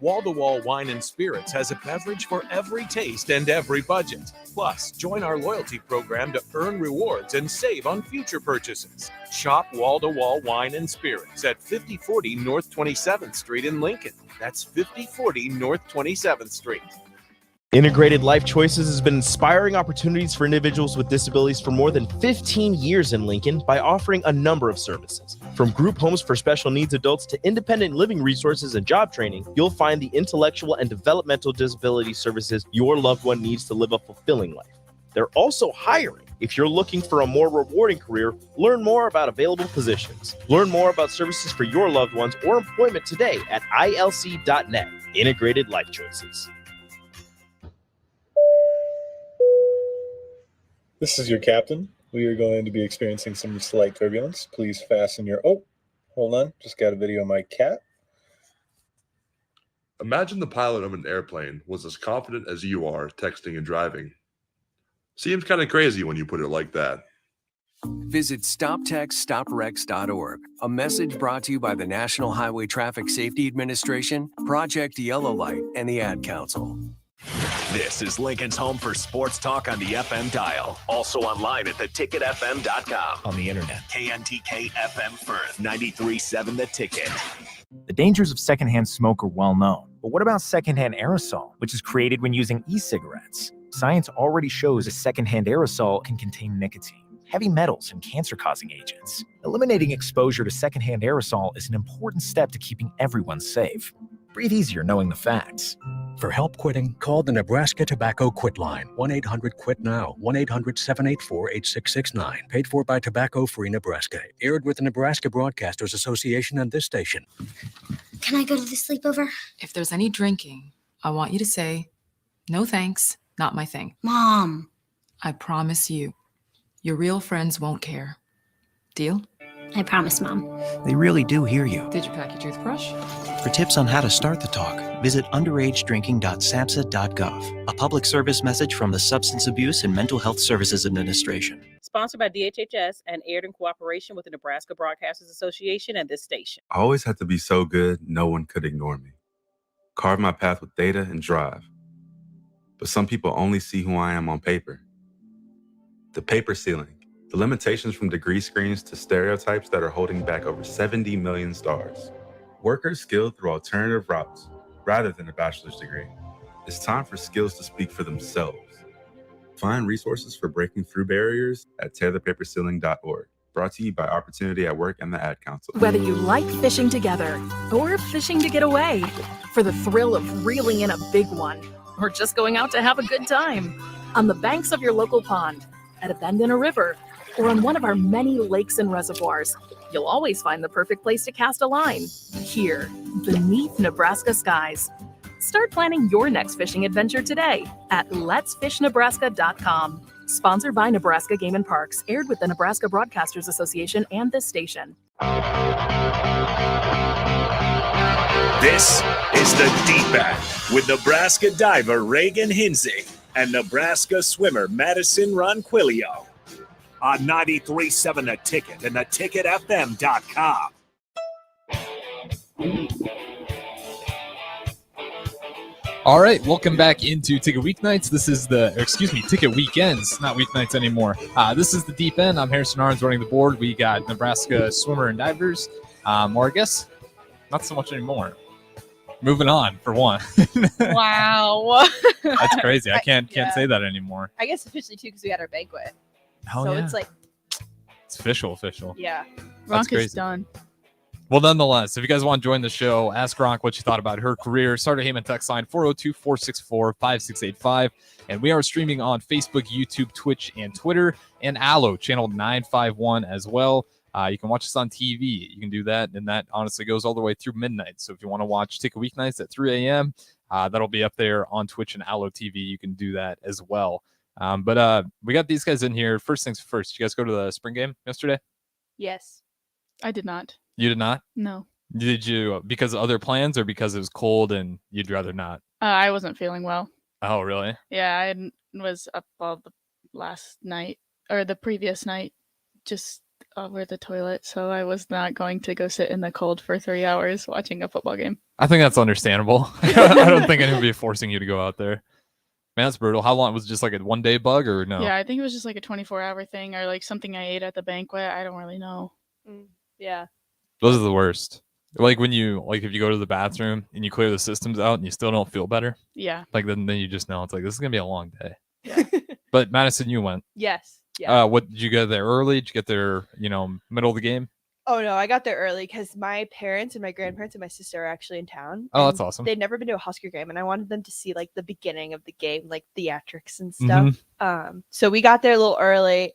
Wall-to-Wall Wine and Spirits has a beverage for every taste and every budget. Plus, join our loyalty program to earn rewards and save on future purchases. Shop Wall-to-Wall Wine and Spirits at 5040 North 27th Street in Lincoln. That's 5040 North 27th Street. Integrated Life Choices has been inspiring opportunities for individuals with disabilities for more than 15 years in Lincoln by offering a number of services. From group homes for special needs adults to independent living resources and job training, you'll find the intellectual and developmental disability services your loved one needs to live a fulfilling life. They're also hiring. If you're looking for a more rewarding career, learn more about available positions. Learn more about services for your loved ones or employment today at ilc.net. Integrated Life Choices. This is your captain. We are going to be experiencing some slight turbulence. Please fasten your... Oh, hold on. Just got a video of my cat. Imagine the pilot of an airplane was as confident as you are texting and driving. Seems kind of crazy when you put it like that. Visit StopTextStopWrecks.org. A message brought to you by the National Highway Traffic Safety Administration, Project Yellow Light, and the Ad Council. This is Lincoln's home for sports talk on the FM dial. Also online at theticketfm.com. On the internet, KNTK FM Firth, 93.7 The Ticket. The dangers of secondhand smoke are well known. But what about secondhand aerosol, which is created when using e-cigarettes? Science already shows a secondhand aerosol can contain nicotine, heavy metals, and cancer-causing agents. Eliminating exposure to secondhand aerosol is an important step to keeping everyone safe. Breathe easier knowing the facts. For help quitting, call the Nebraska Tobacco Quit Line, 1-800-QUIT-NOW, 1-800-784-8669. Paid for by Tobacco Free Nebraska. Aired with the Nebraska Broadcasters Association and this station. Can I go to the sleepover? If there's any drinking, I want you to say, no thanks, not my thing. Mom. I promise you, your real friends won't care. Deal? I promise, Mom. They really do hear you. Did you pack your toothbrush? For tips on how to start the talk, visit underagedrinking.samhsa.gov. A public service message from the Substance Abuse and Mental Health Services Administration. Sponsored by DHHS and aired in cooperation with the Nebraska Broadcasters Association and this station. I always had to be so good, no one could ignore me. Carve my path with data and drive. But some people only see who I am on paper. The paper ceiling. The limitations from degree screens to stereotypes that are holding back over 70 million stars. Workers skilled through alternative routes rather than a bachelor's degree. It's time for skills to speak for themselves. Find resources for breaking through barriers at tearthepaperceiling.org. Brought to you by Opportunity at Work and the Ad Council. Whether you like fishing together or fishing to get away, for the thrill of reeling in a big one, or just going out to have a good time, on the banks of your local pond, at a bend in a river, or on one of our many lakes and reservoirs, you'll always find the perfect place to cast a line. Here, beneath Nebraska skies. Start planning your next fishing adventure today at letsfishnebraska.com. Sponsored by Nebraska Game and Parks, aired with the Nebraska Broadcasters Association and this station. This is the Deep End with Nebraska diver Reagan Hinzig and Nebraska swimmer Madison Ronquillo. On 93.7 The Ticket and theticketfm.com. All right, welcome back into Ticket Weeknights. This is Ticket Weekends, not weeknights anymore. This is the Deep End. I'm Harrison Arns running the board. We got Nebraska swimmer and divers, or I guess not so much anymore. Moving on for one. Wow. That's crazy. I can't say that anymore. I guess officially too because we had our banquet. Oh, so yeah. it's like It's official. Yeah. That's Ronk is crazy. done. Well, nonetheless, if you guys want to join the show, ask Gronk what you thought about her career. Starter Heyman text line 402-464-5685. And we are streaming on Facebook, YouTube, Twitch, and Twitter, and Allo, channel 951 as well. You can watch us on TV. You can do that, and that honestly goes all the way through midnight. So if you want to watch Ticket Weeknights at 3 a.m., that'll be up there on Twitch and Allo TV. You can do that as well. But we got these guys in here. First things first, did you guys go to the spring game yesterday? Yes. I did not. You did not? No. Did you, because of other plans or because it was cold and you'd rather not? I wasn't feeling well. Oh, really? Yeah, I was up all the last night or the previous night. Just over the toilet, so I was not going to go sit in the cold for 3 hours watching a football game. I think that's understandable. I don't think anyone would be forcing you to go out there. Man, that's brutal. How long was it just like a 1-day bug or no? Yeah, I think it was just like a 24-hour thing or like something I ate at the banquet. I don't really know. Yeah. Those are the worst. Like when you if you go to the bathroom and you clear the systems out and you still don't feel better. Yeah. Like then you just know it's like this is gonna be a long day. Yeah. But Madison, you went. Yes. Yeah. What did you get there early? Did you get there, middle of the game? Oh no, I got there early because my parents and my grandparents and my sister are actually in town. Oh, that's and awesome. They'd never been to a Husker game, and I wanted them to see like the beginning of the game, like theatrics and stuff. So we got there a little early.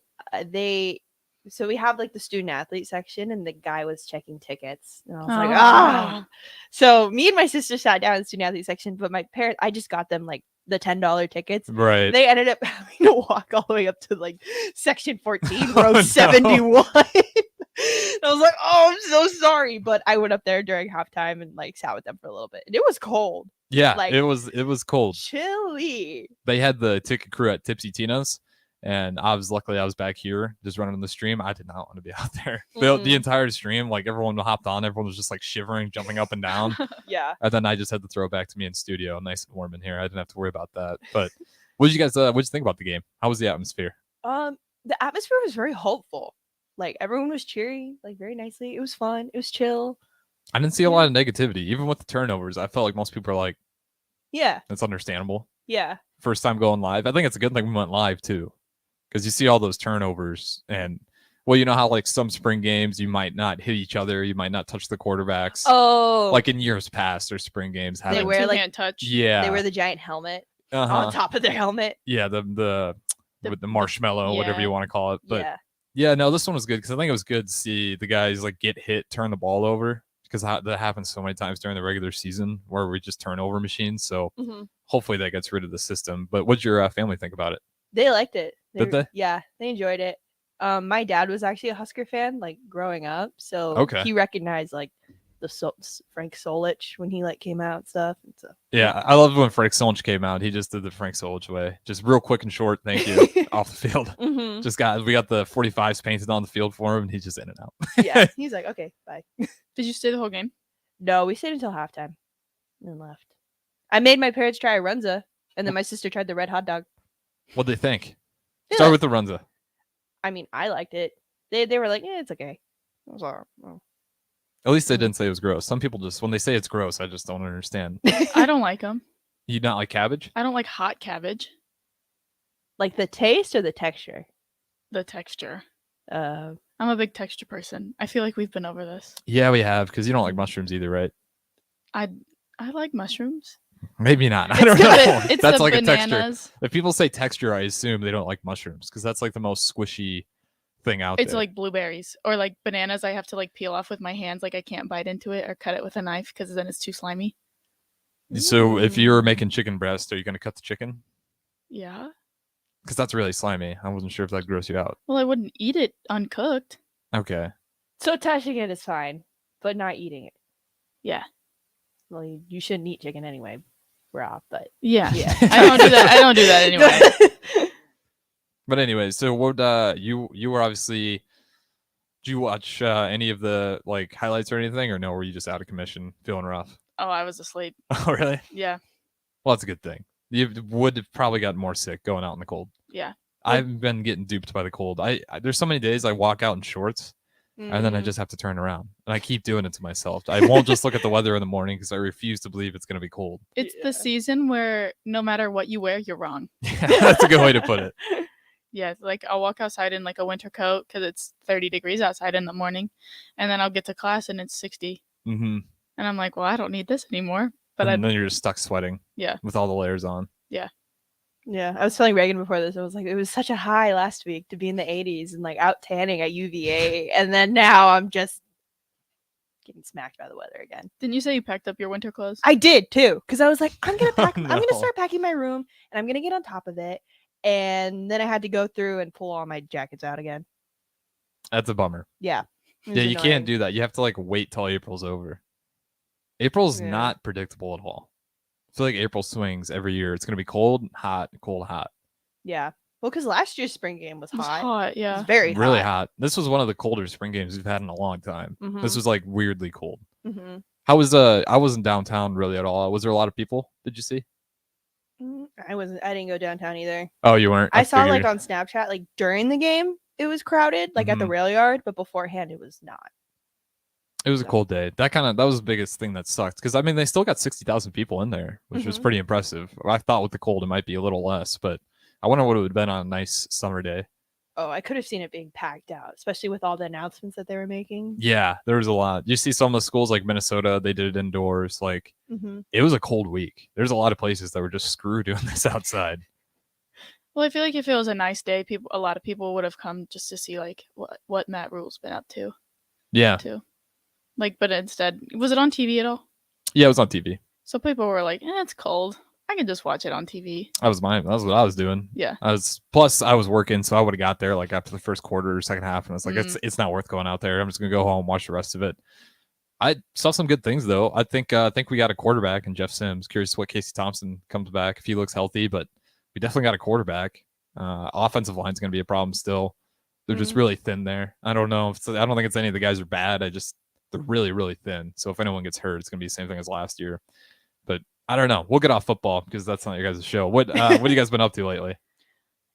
So we have like the student athlete section, and the guy was checking tickets, and I was like, ah. So me and my sister sat down in the student athlete section, but my parents, I just got them like the $10 tickets. Right. They ended up having to walk all the way up to like section 14, row no. 71. I was like, oh, I'm so sorry. But I went up there during halftime and like sat with them for a little bit. And it was cold. Yeah, Like, it was cold. chilly. They had the ticket crew at Tipsy Tina's, and I was back here just running the stream. I did not want to be out there. The entire stream, like everyone hopped on, everyone was just like shivering, jumping up and down. Yeah. And then I just had to throw it back to me in studio, nice and warm in here. I didn't have to worry about that. But what did you guys what'd you think about the game? How was the atmosphere? The atmosphere was very hopeful. Like everyone was cheering, like very nicely. It was fun. It was chill. I didn't see a lot of negativity, even with the turnovers. I felt like most people are like, Yeah. that's understandable. Yeah. First time going live. I think it's a good thing we went live too, because you see all those turnovers and you know how like some spring games you might not hit each other, you might not touch the quarterbacks. Oh. Like in years past, or spring games They wear like can't touch. Yeah. They wear the giant helmet Uh-huh. on top of their helmet. Yeah, the with the marshmallow, whatever yeah. you want to call it. But Yeah. yeah, no, this one was good because I think it was good to see the guys like get hit, turn the ball over, because that happens so many times during the regular season where we just turn over machines. So hopefully that gets rid of the system. But what'd your family think about it? They liked it. Did they? Yeah, they enjoyed it. My dad was actually a Husker fan, like growing up, so Okay. he recognized like the Frank Solich when he like came out and stuff. And so Yeah, I loved when Frank Solich came out. He just did the Frank Solich way, just real quick and short. Thank you off the field. Mhm. We got the 45s painted on the field for him, and he's just in and out. yeah, he's like, okay, bye. Did you stay the whole game? No, we stayed until halftime and then left. I made my parents try a runza, and then my sister tried the red hot dog. What'd they think? Yeah. Start with the runza. I mean, I liked it. They were like, yeah, it's okay. I was like, oh. At least they didn't say it was gross. Some people just, when they say it's gross, I just don't understand. I don't like them. You not like cabbage? I don't like hot cabbage. Like the taste or the texture? The texture. Uh, I'm a big texture person. I feel like we've been over this. Yeah, we have, because you don't like mushrooms either, right? I like mushrooms. Maybe not. I It's don't the know. ba- it's That's the like a bananas. texture. If people say texture, I assume they don't like mushrooms, because that's like the most squishy thing out It's there. like blueberries or like bananas. I have to like peel off with my hands. Like I can't bite into it or cut it with a knife because then it's too slimy. So if you're making chicken breast, are you going to cut the chicken? Yeah. Because that's really slimy. I wasn't sure if that grossed you out. Well, I wouldn't eat it uncooked. Okay. so touching it is fine, but not eating it. Yeah. Well, you shouldn't eat chicken anyway, raw. But Yeah. yeah. I don't do that. I don't do that anyway. But anyway, so what you were obviously, did you watch any of the like highlights or anything, or no? Were you just out of commission, feeling rough? Oh, I was asleep. Oh, really? Yeah. Well, that's a good thing. You would have probably gotten more sick going out in the cold. Yeah. I've been getting duped by the cold. I there's so many days I walk out in shorts, and then I just have to turn around, and I keep doing it to myself. I won't just look at the weather in the morning because I refuse to believe it's going to be cold. It's the season where no matter what you wear, you're wrong. That's a good way to put it. Yeah, like I'll walk outside in like a winter coat because it's 30 degrees outside in the morning, and then I'll get to class and it's 60, Mm-hmm. and I'm like, well, I don't need this anymore. But And then you're just stuck sweating. Yeah. With all the layers on. Yeah. Yeah, I was telling Reagan before this. I was like, it was such a high last week to be in the 80s and like out tanning at UVA, and then now I'm just getting smacked by the weather again. Didn't you say you packed up your winter clothes? I did too, because I was like, I'm gonna pack. I'm No. gonna start packing my room, and I'm gonna get on top of it. And then I had to go through and pull all my jackets out again. That's a bummer. Yeah. it was Yeah, you annoying. can't do that. You have to like wait till April's over. April's Yeah. not predictable at all. I feel like April swings every year. It's gonna be cold, hot, cold, hot. Yeah. Well, because last year's spring game was It was hot. hot, It yeah. was very Really hot. hot. This was one of the colder spring games we've had in a long time. Mhm. This was like weirdly cold. Mhm. How was I wasn't downtown really at all. Was there a lot of people? Did you see? I didn't go downtown either. Oh, you weren't? I saw figured. like on Snapchat, like during the game, it was crowded, like at the Mhm. rail yard, but beforehand, it was not. It was a cold day. That was the biggest thing that sucked because I mean they still got 60,000 people in there, which was Mhm. pretty impressive. I thought with the cold it might be a little less, but I wonder what it would have been on a nice summer day. Oh, I could have seen it being packed out, especially with all the announcements that they were making. Yeah, there was a lot. You see some of the schools like Minnesota, they did it indoors. Like Mhm. it was a cold week. There's a lot of places that were just screw doing this outside. Well, I feel like if it was a nice day, a lot of people would have come just to see like what Matt Rule's been up to. Yeah. Too. Like, but instead, was it on TV at all? Yeah, it was on TV. So people were like, it's cold. I can just watch it on TV. That was what I was doing. Yeah. I was working, so I would have got there like after the first quarter or second half, and it's like Mm. it's not worth going out there. I'm just gonna go home, watch the rest of it. I saw some good things though. I think we got a quarterback in Jeff Sims. Curious what Casey Thompson comes back if he looks healthy, but we definitely got a quarterback. Offensive line's gonna be a problem still. They're just really thin there. I don't know. I don't think it's any of the guys are bad. They're really, really thin. So if anyone gets hurt, it's gonna be the same thing as last year. But I don't know. We'll get off football because that's not your guys' show. What have you guys been up to lately?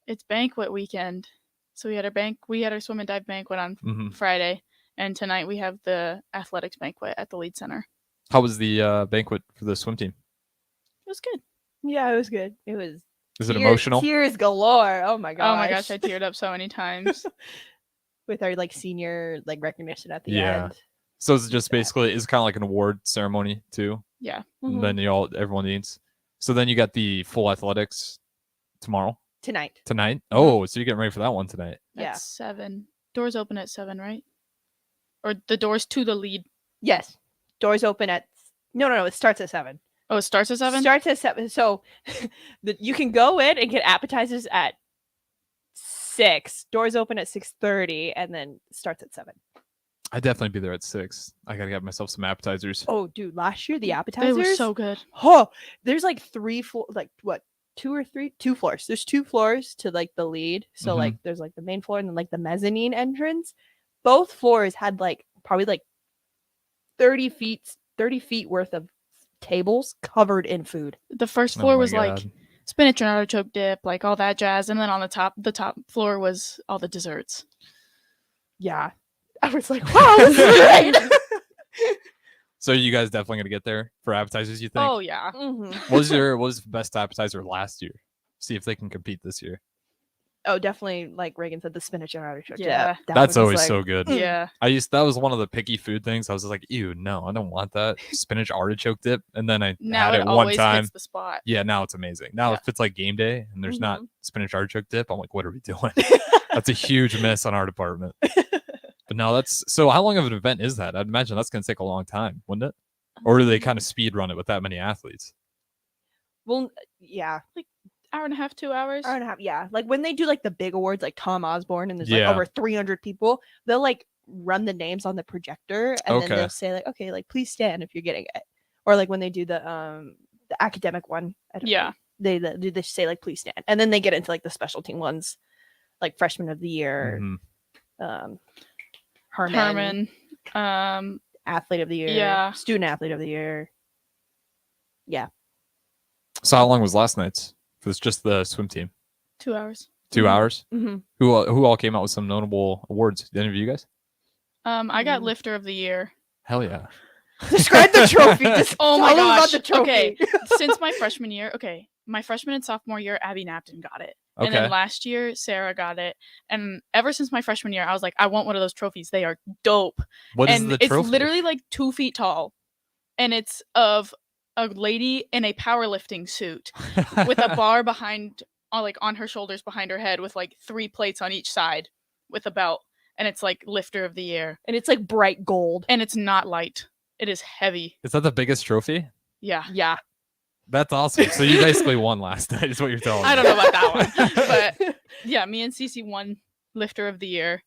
It's banquet weekend. So we had our swim and dive banquet on Mhm. Friday. And tonight we have the athletics banquet at the Lead Center. How was the banquet for the swim team? It was good. Yeah, it was good. It was. Is it emotional? Tears galore. Oh my gosh. Oh my gosh, I teared up so many times. With our like senior like recognition at the Yeah. end. So it's just basically it's kind of like an award ceremony too. Yeah. And then everyone eats. So then you got the full athletics tomorrow. Tonight. Oh, so you're getting ready for that one tonight. Yeah. At 7. Doors open at 7, right? Or the doors to the lead. Yes. Doors open at no. It starts at 7. Oh, it starts at 7? Starts at 7. So you can go in and get appetizers at 6. Doors open at 6:30, and then starts at 7. I'd definitely be there at 6. I gotta get myself some appetizers. Oh, dude! Last year the They appetizers were so good. Oh, there's like 3 floors, like what? 2 floors. There's 2 floors to like the lead. So Mhm. like there's like the main floor and then like the mezzanine entrance. Both floors had like probably like 30 feet worth of tables covered in food. The first Oh floor my was like God. spinach and artichoke dip, like all that jazz, and then on the top floor was all the desserts. Yeah. I was like, wow, this is great. So you guys definitely gonna get there for appetizers, you think? Oh yeah. Mhm. What was the best appetizer last year? See if they can compete this year. Oh, definitely. Like Reagan said, the spinach and artichoke. Yeah. That That's was just always like, so good. Yeah. That was one of the picky food things. I was just like, ew, no, I don't want that spinach artichoke dip. And then I Now had it it one always time. hits the spot. Yeah, now it's amazing. Now Yeah. if it's like game day and there's not Mhm. spinach artichoke dip, I'm like, what are we doing? That's a huge miss on our department. But no, that's so how long of an event is that? I'd imagine that's gonna take a long time, wouldn't it? Or do they kind of speed run it with that many athletes? Well, yeah. Hour and a half, 2 hours. Hour and a half. Yeah. Like when they do like the big awards, like Tom Osborne, and there's Yeah. like over 300 people, they'll like run the names on the projector and then Okay. they'll say like, okay, like please stand if you're getting it. Or like when they do the academic one. I don't Yeah. know, they say like please stand. And then they get into like the special team ones, like freshman of the year, Mhm. Herman, Herman. athlete of the year, Yeah. student athlete of the year. Yeah. So how long was last night's? It was just the swim team. 2 hours. 2 hours. Mm-hmm. Who all came out with some notable awards? Did any of you guys? I got lifter of the year. Hell yeah. Describe the trophy. Just Oh my tell them about gosh. the trophy. Okay. Since my freshman year, my freshman and sophomore year, Abby Napton got it. And Okay. then last year, Sarah got it. And ever since my freshman year, I was like, I want one of those trophies. They are dope. What is and the it's trophy? literally like 2 feet tall. And it's of a lady in a powerlifting suit with a bar behind, on her shoulders behind her head with like 3 plates on each side with a belt. And it's like lifter of the year. And it's like bright gold. And it's not light. It is heavy. Is that the biggest trophy? Yeah. Yeah. That's awesome. So you basically won last night, is what you're telling me. I don't know about that one. But yeah, me and Cece won lifter of the year.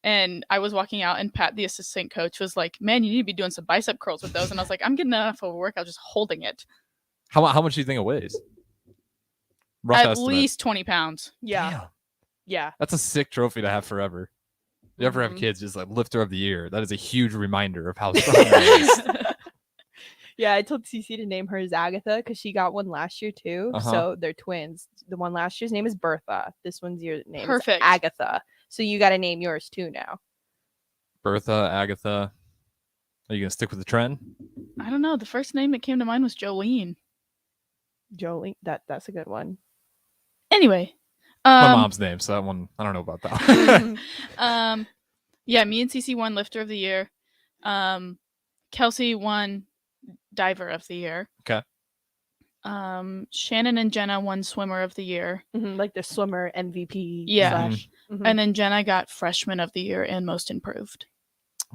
And I was walking out and Pat, the assistant coach, was like, man, you need to be doing some bicep curls with those. And I was like, I'm getting enough of a workout just holding it. How much do you think it weighs? Rough At estimate. least 20 pounds. Yeah. Damn. Yeah. That's a sick trophy to have forever. If you ever have Mhm. kids, just like lifter of the year. That is a huge reminder of how strong that is. Yeah, I told Cece to name hers Agatha because she got one last year too. Uh-huh. So they're twins. The one last year's name is Bertha. This one's your name. Perfect. Is Agatha. So you got to name yours too now. Bertha, Agatha. Are you gonna stick with the trend? I don't know. The first name that came to mind was Jolene. Jolene. That's a good one. Anyway, My mom's name, so that one I don't know about that. Yeah, me and Cece won Lifter of the Year. Kelsey won Diver of the Year. Okay. Shannon and Jenna won Swimmer of the Year. Like the swimmer MVP. Yeah. slash- Mhm. And then Jenna got Freshman of the Year and Most Improved.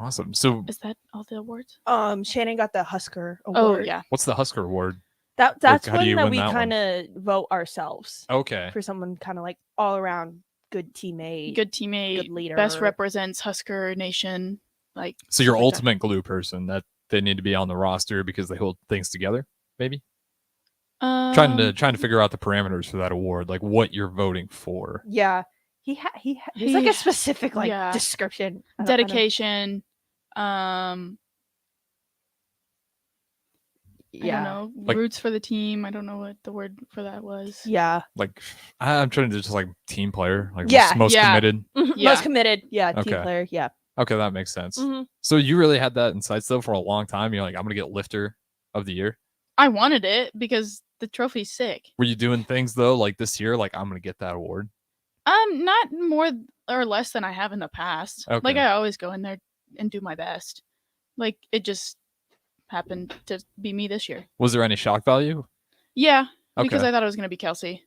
Awesome. So Is that all the awards? Shannon got the Husker Oh, award. yeah. what's the Husker Award? That's how do one you that win we that one? kind of vote ourselves. Okay. For someone kind of like all around good teammate. Good teammate. Good leader. Best represents Husker Nation. Like So your stuff like that. ultimate glue person that they need to be on the roster because they hold things together, maybe? Trying to figure out the parameters for that award, like what you're voting for. Yeah. There's like He- a specific like yeah. description. I don't- Dedication. I Yeah. don't know. Like- Roots for the team. I don't know what the word for that was. Yeah. Like I'm trying to just like team player, like Yeah, most yeah. committed. Yeah. Most committed. Yeah. Team Okay. player. Yeah. Okay, that makes sense. Mhm. So you really had that in sights though for a long time. You're like, I'm gonna get lifter of the year. I wanted it because the trophy's sick. Were you doing things though, like this year, like I'm gonna get that award? Not more or less than I have in the past. Like Okay. I always go in there and do my best. Like it just happened to be me this year. Was there any shock value? Yeah, because Okay. I thought it was gonna be Kelsey,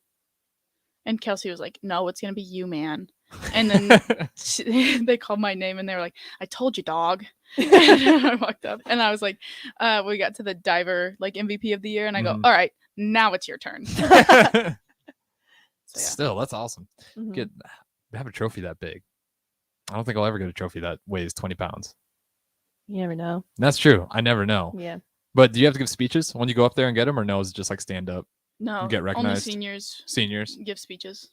and Kelsey was like, "No, it's gonna be you, man." And then they called my name and they were like, "I told you, dog." And I walked up and I was like, "We got to the diver like MVP of the year," and I go, Mhm. "All right, now it's your turn." Still, that's awesome. Mhm. Have a trophy that big. I don't think I'll ever get a trophy that weighs 20 pounds. You never know. That's true. I never know. Yeah. But do you have to give speeches when you go up there and get them, or no? Is it just like stand up? No, and get only recognized. seniors. Seniors. Give speeches.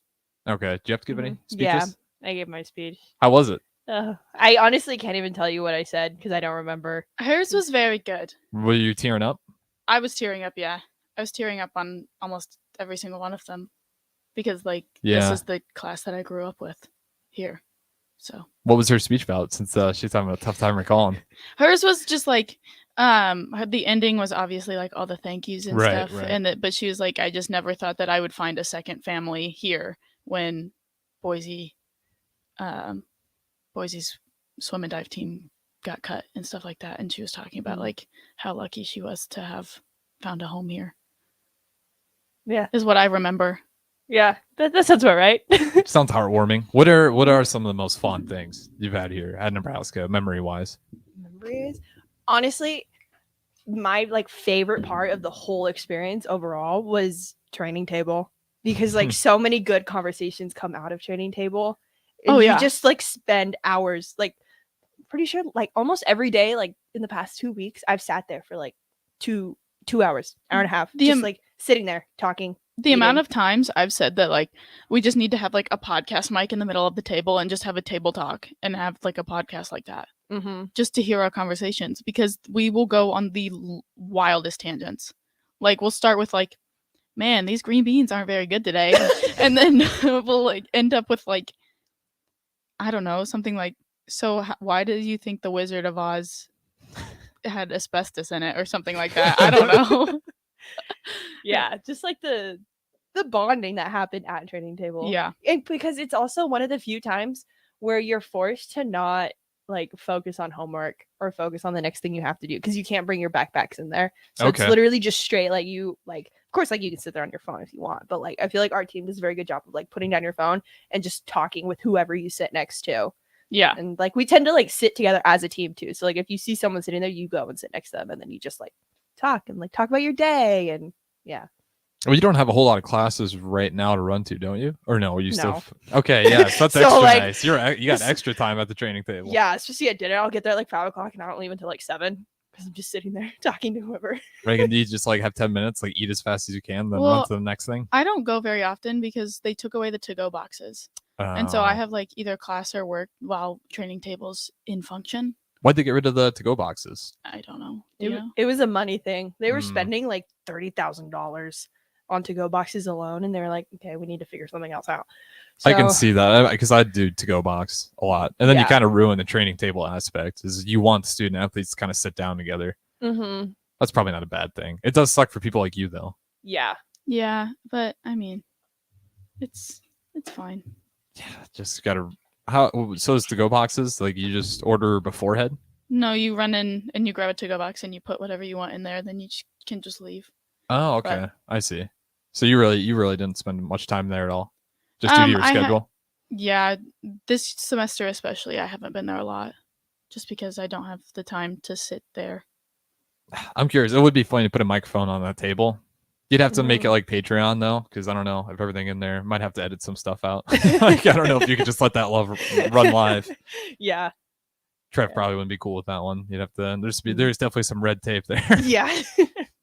Okay. Do you have to give any speeches? Yeah. I gave my speech. How was it? I honestly can't even tell you what I said because I don't remember. Hers was very good. Were you tearing up? I was tearing up. Yeah, I was tearing up on almost every single one of them because like Yeah. this is the class that I grew up with here. So What was her speech about? Since she's having a tough time recalling. hers was just like the ending was obviously like all the thank yous and Right, stuff, right. and but she was like, I just never thought that I would find a second family here when Boise's swim and dive team got cut and stuff like that, and she was talking about Mhm. like how lucky she was to have found a home here. Yeah. Is what I remember. Yeah. That sounds about right. Sounds heartwarming. What are some of the most fun things you've had here at Nebraska, memory wise? Memories. Honestly, my like favorite part of the whole experience overall was training table because like so many good conversations come out of training table. And Oh, you yeah. just like spend hours like pretty sure like almost every day like in the past 2 weeks I've sat there for like two hours, hour and a half, The just am- like sitting there talking. The amount eating. of times I've said that like we just need to have like a podcast mic in the middle of the table and just have a table talk and have like a podcast like that just to hear our conversations because we will go on the wildest tangents. Like we'll start with like, man, these green beans aren't very good today, and then we'll like end up with like, I don't know, something like, so why do you think the Wizard of Oz had asbestos in it or something like that? I don't know. Yeah, just like the bonding that happened at training table. Yeah. And because it's also one of the few times where you're forced to not like focus on homework or focus on the next thing you have to do because you can't bring your backpacks in there. So Okay. it's literally just straight like you like of course like you can sit there on your phone if you want, but like I feel like our team does a very good job of like putting down your phone and just talking with whoever you sit next to. Yeah. And like we tend to like sit together as a team too. So like if you see someone sitting there, you go and sit next to them and then you just like talk and like talk about your day and yeah. Well, you don't have a whole lot of classes right now to run to, don't you? Or no? You still? No. Okay, yeah. So that's So, extra like, nice. You got this- extra time at the training table. Yeah, especially at dinner. I'll get there at like 5 o'clock and I don't leave until like 7 because I'm just sitting there talking to whoever. Reagan, do you just like have 10 minutes, like eat as fast as you can, then Well, run to the next thing? I don't go very often because they took away the to-go boxes. And so I Oh. have like either class or work while training tables in function. Why'd they get rid of the to-go boxes? I don't know. Do It, you w- know? it was a money thing. They were Mm. spending like $30,000 on to-go boxes alone, and they were like, "Okay, we need to figure something else out." I can So- see that because I do to-go box a lot, and then you Yeah. kind of ruin the training table aspect. Is you want the student athletes to kind of sit down together. Mhm. That's probably not a bad thing. It does suck for people like you though. Yeah. Yeah, but I mean, it's fine. Just gotta how so is to-go boxes like you just order beforehand? No, you run in and you grab a to-go box and you put whatever you want in there. Then you can just leave. Oh, But- okay, I see. So you really didn't spend much time there at all, just due to your I ha- schedule. Yeah, this semester especially, I haven't been there a lot, just because I don't have the time to sit there. I'm curious. It would be funny to put a microphone on that table. You'd have to make it Mhm. like Patreon though, because I don't know if everything in there might have to edit some stuff out. Like I don't know if you could just let that love run live. Yeah. Trev probably wouldn't be cool with that one. You'd have to. There's definitely some red tape there. Yeah.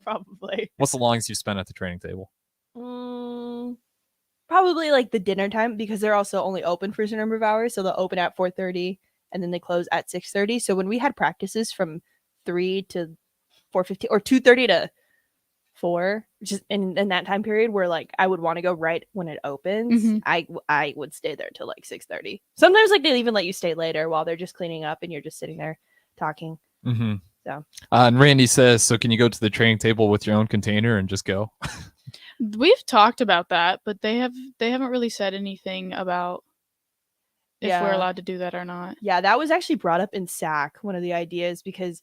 Probably. What's the longest you spent at the training table? Probably like the dinner time, because they're also only open for a certain number of hours. So they'll open at 4:30 and then they close at 6:30. So when we had practices from 3 to 4:15 or 2:30 to 4, which is in that time period where like I would want to go right when it opens, Mhm. I would stay there till like 6:30. Sometimes like they even let you stay later while they're just cleaning up and you're just sitting there talking. Mm-hmm. So And Randy says, so can you go to the training table with your own container and just go? We've talked about that, but they haven't really said anything about if we're Yeah. allowed to do that or not. Yeah, that was actually brought up in SAC, one of the ideas, because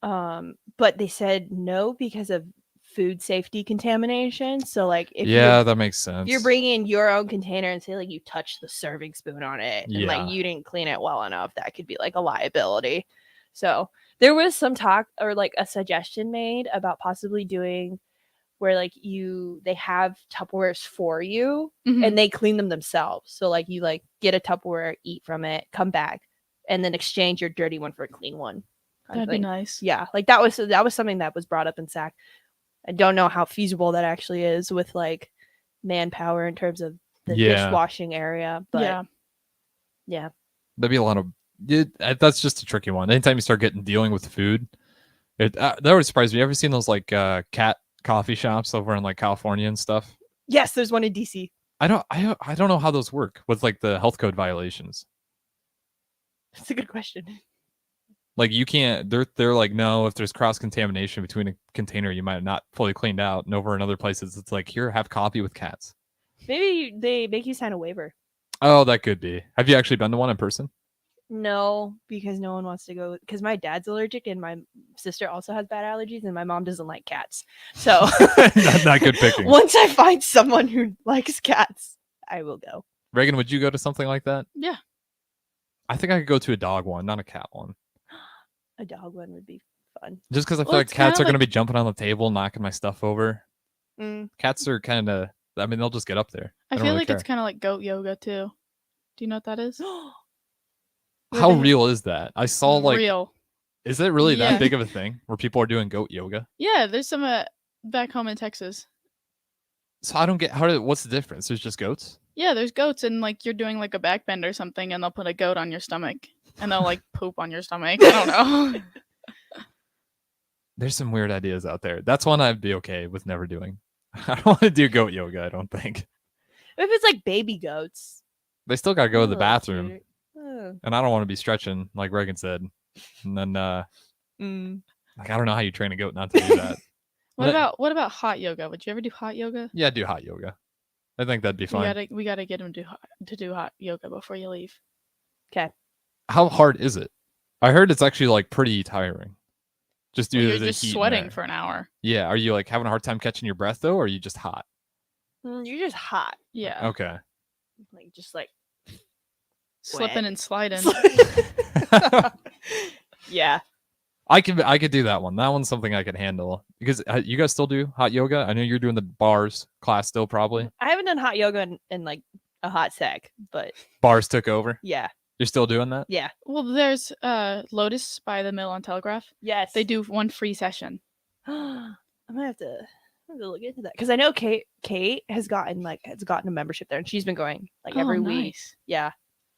but they said no because of food safety contamination. So like if Yeah, that makes if sense. you're bringing your own container and say like you touched the serving spoon on it and Yeah. like you didn't clean it well enough, that could be like a liability. So there was some talk or like a suggestion made about possibly doing where like they have Tupperwares for you Mhm. and they clean them themselves. So like you like get a Tupperware, eat from it, come back, and then exchange your dirty one for a clean one. kind of That'd be thing. nice. Yeah, like that was something that was brought up in SAC. I don't know how feasible that actually is with like manpower in terms of the Yeah. dishwashing area, but Yeah. yeah. That'd be a lot of. That's just a tricky one. Anytime you start dealing with food, that would surprise me. You ever seen those like cat coffee shops over in like California and stuff? Yes, there's one in DC. I don't know how those work with like the health code violations. That's a good question. Like you can't. They're like no. If there's cross contamination between a container, you might have not fully cleaned out. And over in other places, it's like here, have coffee with cats. Maybe they make you sign a waiver. Oh, that could be. Have you actually been to one in person? No, because no one wants to go. Because my dad's allergic and my sister also has bad allergies, and my mom doesn't like cats. So Not good picking. Once I find someone who likes cats, I will go. Reagan, would you go to something like that? Yeah. I think I could go to a dog one, not a cat one. A dog one would be fun. Just because I feel Well, like it's kinda cats are going to like- be jumping on the table, knocking my stuff over. Mm. Cats are kind of. I mean, they'll just get up there. I don't feel really like it's care. kind of like goat yoga too. Do you know what that is? How real is that? I saw like. Real. Is it really Yeah. that big of a thing where people are doing goat yoga? Yeah, there's some back home in Texas. So I don't get what's the difference? There's just goats. Yeah, there's goats and like you're doing like a back bend or something and they'll put a goat on your stomach and they'll like poop on your stomach. I don't know. There's some weird ideas out there. That's one I'd be okay with never doing. I don't want to do goat yoga. I don't think If it's like baby goats. they still got to go to the Oh, bathroom, cute. Oh. and I don't want to be stretching like Reagan said. And then Mm. like I don't know how you train a goat not to do that. What about hot yoga? Would you ever do hot yoga? Yeah, do hot yoga. I think that'd be fun. We gotta get him to do hot yoga before you leave. Okay. How hard is it? I heard it's actually like pretty tiring. Just due Well, to you're the just heat in sweating there. for an hour. Yeah, are you like having a hard time catching your breath though, or are you just hot? You're just hot. Yeah. Okay. Like just like Slipping wet. and sliding. Yeah. I could do that one. That one's something I could handle because you guys still do hot yoga. I know you're doing the bars class still probably. I haven't done hot yoga in like a hot sec, but Bars took over. yeah. You're still doing that? Yeah. Well, there's Lotus by the Mill on Telegraph. Yes. They do one free session. I'm gonna have to I'm gonna look into that because I know Kate has gotten a membership there, and she's been going like every week. Nice. Yeah.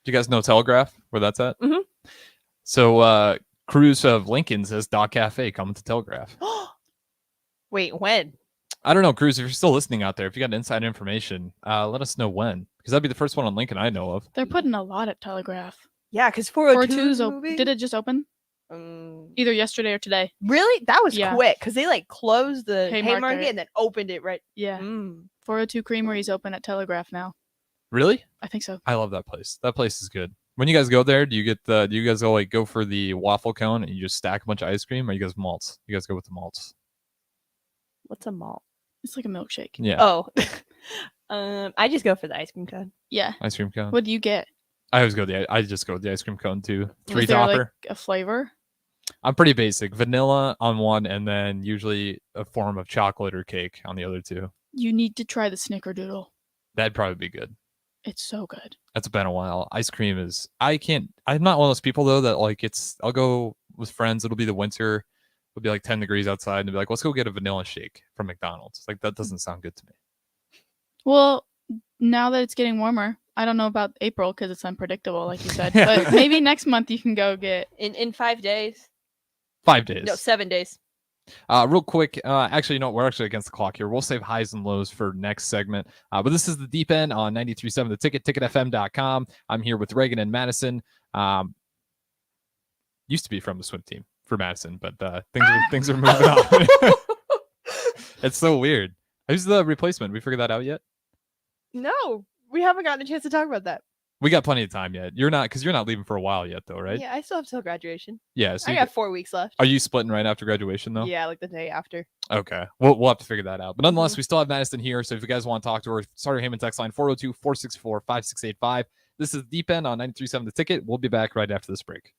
Do you guys know Telegraph, where that's at? Mhm. So Cruz of Lincoln says Doc Cafe coming to Telegraph. Wait, when? I don't know, Cruz, if you're still listening out there, if you got inside information, let us know when. Because that'd be the first one on Lincoln I know of. They're putting a lot at Telegraph. Yeah, because 402's 402's movie. did it just open? Either yesterday or today. Really? That was Yeah. quick because they like closed the Haymarket. Haymarket and then opened it right. Yeah. Mm. 402 Creamery's open at Telegraph now. Really? I think so. I love that place. That place is good. When you guys go there, do you guys go for the waffle cone and you just stack a bunch of ice cream, or you guys malts? You guys go with the malts. What's a malt? It's like a milkshake. Yeah. Oh. I just go for the ice cream cone. Yeah. Ice cream cone. What do you get? I just go with the ice cream cone too. Is 3 there, topper. like, a flavor? I'm pretty basic. Vanilla on one, and then usually a form of chocolate or cake on the other 2. You need to try the Snickerdoodle. That'd probably be good. It's so good. That's been a while. Ice cream is. I'm not one of those people though that like I'll go with friends. It'll be the winter. It'll be like 10 degrees outside, and they'll be like, let's go get a vanilla shake from McDonald's. Like that doesn't sound good to me. Well, now that it's getting warmer, I don't know about April because it's unpredictable, like you said. But maybe next month you can go get in 5 days. 5 days. No, 7 days. Real quick, actually, we're actually against the clock here. We'll save highs and lows for next segment. But this is the Deep End on 93.7 The Ticket, ticketfm.com. I'm here with Reagan and Madison. Used to be from the swim team for Madison, but things are moving on. It's so weird. Who's the replacement? We figured that out yet? No, we haven't gotten a chance to talk about that. We got plenty of time yet. You're not leaving for a while yet, though, right? Yeah, I still have till graduation. Yeah. So I got 4 weeks left. Are you splitting right after graduation, though? Yeah, like the day after. Okay. We'll have to figure that out. But nonetheless, we still have Madison here. So if you guys want to talk to her, Starter Heyman text line 402-464-5685. This is Deep End on 93.7 The Ticket. We'll be back right after this break.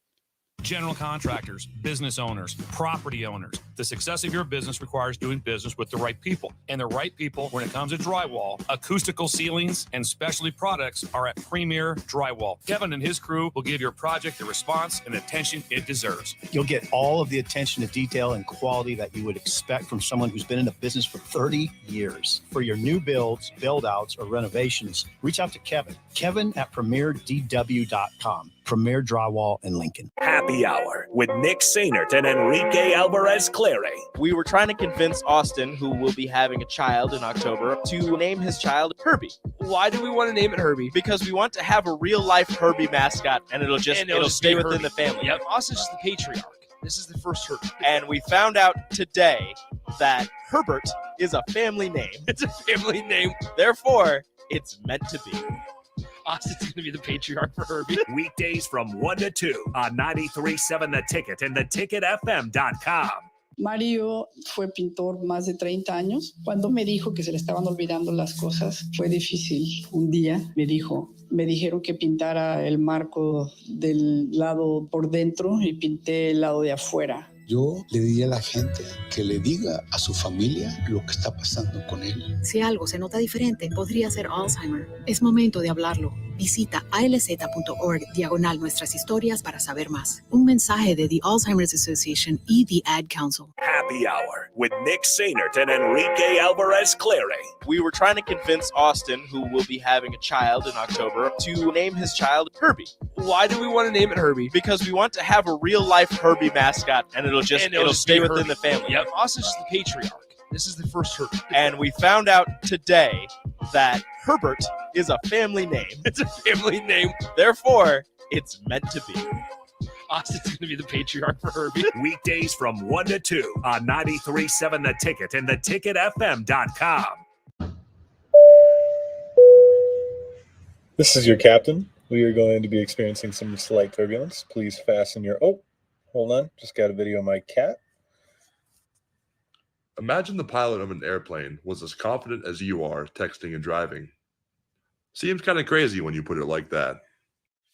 General contractors, business owners, property owners. The success of your business requires doing business with the right people. And the right people, when it comes to drywall, acoustical ceilings, and specialty products, are at Premier Drywall. Kevin and his crew will give your project the response and attention it deserves. You'll get all of the attention to detail and quality that you would expect from someone who's been in the business for 30 years. For your new builds, build-outs, or renovations, reach out to Kevin. Kevin at PremierDW.com. Premier Drywall in Lincoln. Happy Hour with Nick Sainert and Enrique Alvarez Clary. We were trying to convince Austin, who will be having a child in October, to name his child Herbie. Why do we want to name it Herbie? Because we want to have a real-life Herbie mascot, and it'll stay within the family. Yep. Austin's just the patriarch. This is the first Herbie. And we found out today that Herbert is a family name. It's a family name. Therefore, it's meant to be. Austin's going to be the patriarch for Herbie. Weekdays from 1 to 2 on 93.7 The Ticket and theticketfm.com. Mario fue pintor más de 30 años. Cuando me dijo que se le estaban olvidando las cosas, fue difícil. Un día me dijeron que pintara el marco del lado por dentro y pinté el lado de afuera. Yo le diría a la gente que le diga a su familia lo que está pasando con él. Si algo se nota diferente, podría ser Alzheimer. Es momento de hablarlo. Visita alz.org/nuestras historias para saber más. Un mensaje de The Alzheimer's Association y The Ad Council. Happy Hour with Nick Sainert and Enrique Alvarez Clary. We were trying to convince Austin, who will be having a child in October, to name his child Herbie. Why do we want to name it Herbie? Because we want to have a real-life Herbie mascot, and it'll stay within the family. Yep. Austin's just the patriarch. This is the first Herbie. And we found out today that Herbert is a family name. It's a family name. Therefore, it's meant to be. Austin's going to be the patriarch for Herbie. Weekdays from 1 to 2 on 93.7 The Ticket and theticketfm.com. This is your captain. We are going to be experiencing some slight turbulence. Please fasten your... Oh, hold on. Just got a video of my cat. Imagine the pilot of an airplane was as confident as you are texting and driving. Seems kind of crazy when you put it like that.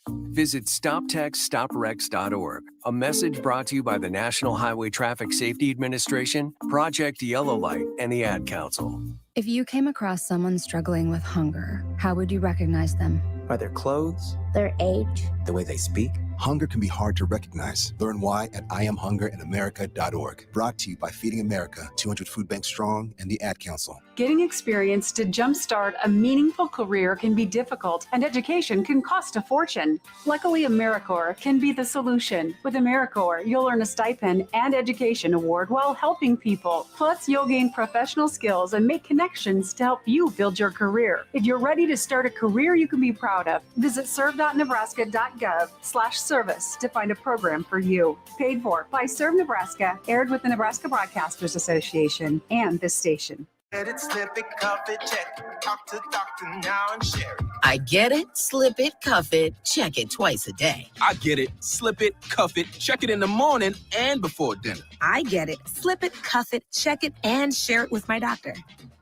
Visit StopTextStopRex.org. A message brought to you by the National Highway Traffic Safety Administration, Project Yellow Light, and the Ad Council. If you came across someone struggling with hunger, how would you recognize them? By their clothes, Their age? The way they speak? Hunger can be hard to recognize. Learn why at IamHungerInAmerica.org. Brought to you by Feeding America, 200 Food Banks Strong, and the Ad Council. Getting experience to jumpstart a meaningful career can be difficult, and education can cost a fortune. Luckily, AmeriCorps can be the solution. With AmeriCorps, you'll earn a stipend and education award while helping people. Plus, you'll gain professional skills and make connections to help you build your career. If you're ready to start a career you can be proud of, visit serve.nebraska.gov/service to find a program for you. Paid for by Serve Nebraska, aired with the Nebraska Broadcasters Association and this station. Get it, slip it, cuff it, check it. Talk to doctor now and share it. I get it, slip it, cuff it, check it twice a day. I get it, slip it, cuff it, check it in the morning and before dinner. I get it, slip it, cuff it, check it, and share it with my doctor.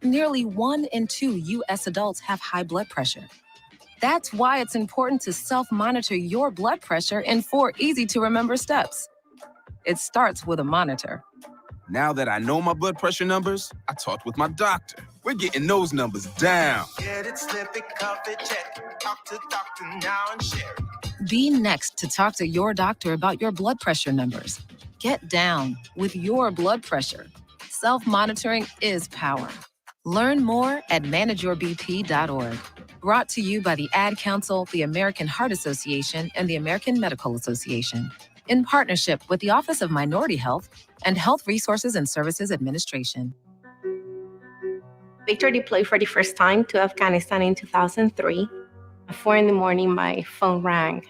Nearly 1 in 2 U.S. adults have high blood pressure. That's why it's important to self-monitor your blood pressure in 4 easy-to-remember steps. It starts with a monitor. Now that I know my blood pressure numbers, I talked with my doctor. We're getting those numbers down. Get it, slip it, cuff it, check it. Talk to doctor now and share it. Be next to talk to your doctor about your blood pressure numbers. Get down with your blood pressure. Self-monitoring is power. Learn more at manageyourbp.org. Brought to you by the Ad Council, the American Heart Association, and the American Medical Association, in partnership with the Office of Minority Health and Health Resources and Services Administration. Victor deployed for the first time to Afghanistan in 2003. At 4 in the morning, my phone rang.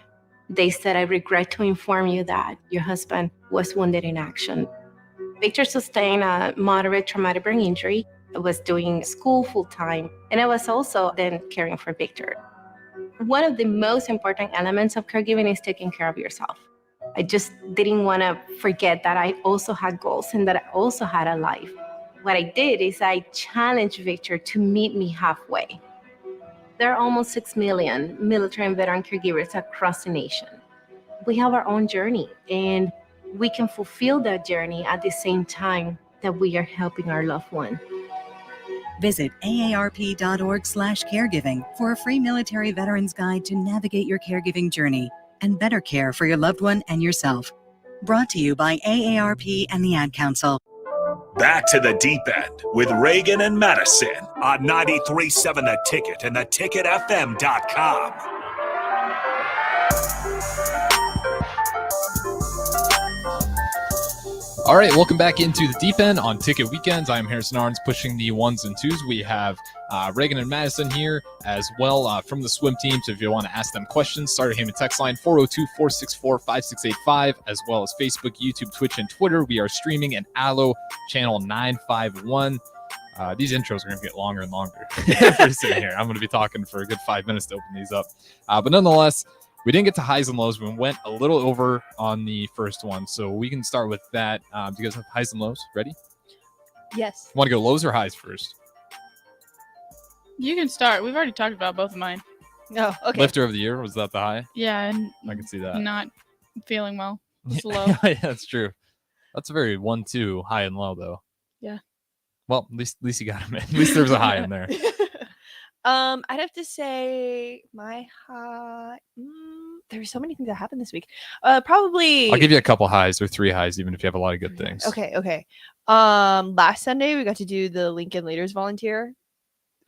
They said, "I regret to inform you that your husband was wounded in action." Victor sustained a moderate traumatic brain injury. I was doing school full-time, and I was also then caring for Victor. One of the most important elements of caregiving is taking care of yourself. I just didn't want to forget that I also had goals and that I also had a life. What I did is I challenged Victor to meet me halfway. There are almost 6 million military and veteran caregivers across the nation. We have our own journey, and we can fulfill that journey at the same time that we are helping our loved one. Visit aarp.org/caregiving for a free military veterans guide to navigate your caregiving journey and better care for your loved one and yourself. Brought to you by AARP and the Ad Council. Back to the deep end with Reagan and Madison on 93.7 The Ticket and theticketfm.com. All right, welcome back into the deep end on Ticket Weekends. I'm Harrison Arns, pushing the 1s and 2s. We have Reagan and Madison here as well from the swim team. So if you want to ask them questions, start a Heyman text line 402-464-5685, as well as Facebook, YouTube, Twitch, and Twitter. We are streaming at Allo channel 951. These intros are going to get longer and longer. Pretty soon here. I'm going to be talking for a good 5 minutes to open these up. But nonetheless, we didn't get to highs and lows. We went a little over on the first one, so we can start with that. Do you guys have highs and lows ready? Yes. Want to go lows or highs first? You can start. We've already talked about both of mine. Oh, okay. Lifter of the year, was that the high? Yeah, and I can see that. not feeling well. It's low. Yeah, that's true. That's a very 1-2 high and low, though. Yeah. Well, at least you got him in. At least there's a high in there. I'd have to say my high. There were so many things that happened this week. Probably. I'll give you a couple highs or 3 highs, even if you have a lot of good things. Okay. Last Sunday we got to do the Lincoln Leaders Volunteer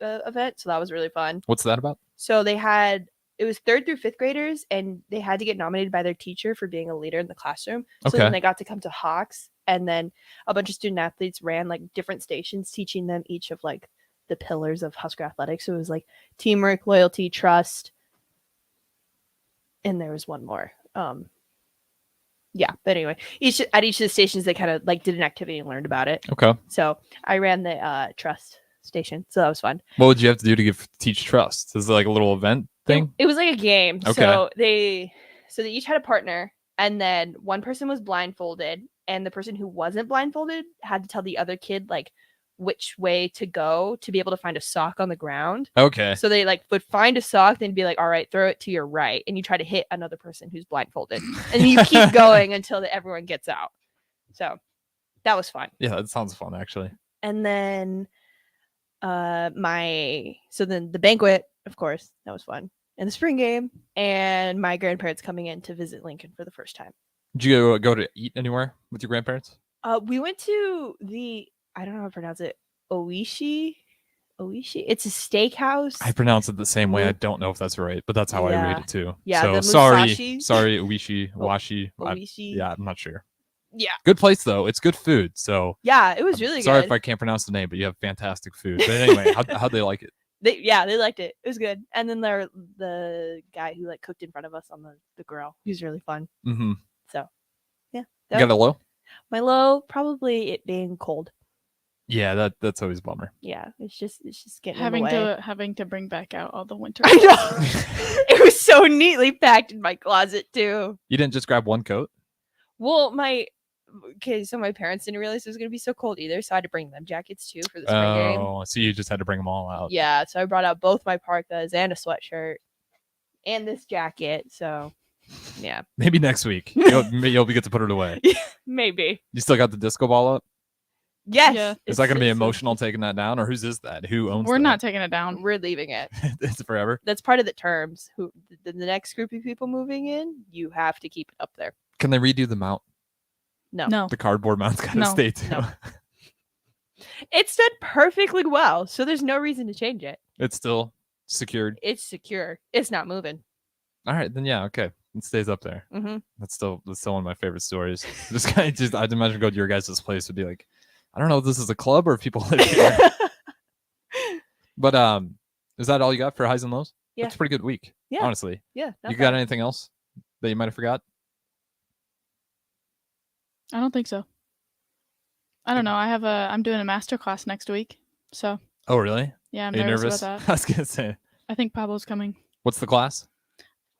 event, so that was really fun. What's that about? So it was 3rd through 5th graders, and they had to get nominated by their teacher for being a leader in the classroom. So then they got to come to Hawks, and then a bunch of student athletes ran like different stations, teaching them each of like the pillars of Husker athletics. So it was like teamwork, loyalty, trust, and there was one more. Yeah, but anyway, each of the stations they kind of like did an activity and learned about it. Okay. So I ran the trust station, so that was fun. What would you have to do to teach trust? Is it like a little event thing? It was like a game. Okay. So they each had a partner, and then one person was blindfolded, and the person who wasn't blindfolded had to tell the other kid like which way to go to be able to find a sock on the ground. Okay. So they like would find a sock, then be like, all right, throw it to your right. And you try to hit another person who's blindfolded. And you keep going until everyone gets out. So that was fun. Yeah, that sounds fun actually. And then then the banquet, of course, that was fun. and the spring game, and my grandparents coming in to visit Lincoln for the first time. Did you go to eat anywhere with your grandparents? We went to I don't know how to pronounce it, Oishi. It's a steakhouse. I pronounce it the same way. I don't know if that's right, but that's how I read it too. Yeah, so the sorry, Musashi. Uishi, Washi. Oishi. Yeah, I'm not sure. Yeah. Good place though. It's good food. So Yeah, it was really sorry good. if I can't pronounce the name, but you have fantastic food. But anyway, how'd they like it? They liked it. It was good. And then the guy who like cooked in front of us on the grill. He was really fun. Mm-hmm. So yeah. You got a low? My low, probably it being cold. Yeah, that's always a bummer. Yeah, it's just getting having in the way. having to bring back out all the winter. I know. It was so neatly packed in my closet too. You didn't just grab one coat? Well, my parents didn't realize it was gonna be so cold either, so I had to bring them jackets too for the spring game. Oh, so you just had to bring them all out. Yeah, so I brought out both my parkas and a sweatshirt and this jacket. So yeah, Maybe next week you'll get to put it away. maybe. You still got the disco ball up? Yes. Yeah. Is that going to be emotional taking that down, or whose is that? Who owns? We're that? not taking it down. We're leaving it. It's forever. That's part of the terms. Who the next group of people moving in, you have to keep it up there. Can they redo the mount? No. The cardboard mount's got to No. stay too. No. It's done perfectly well, so there's no reason to change it. It's still secured. It's secure. It's not moving. All right, then yeah, okay. It stays up there. Mhm. That's still one of my favorite stories. This guy I'd imagine go to your guys' place would be like, I don't know if this is a club or if people live here. But is that all you got for highs and lows? Yeah. That's a pretty good week. Yeah. Honestly. Yeah, not You got bad. anything else that you might have forgot? I don't think so. I don't know. I'm doing a master class next week. So Oh really? yeah, I'm Are you nervous nervous? about that. I was gonna say. I think Pablo's coming. What's the class?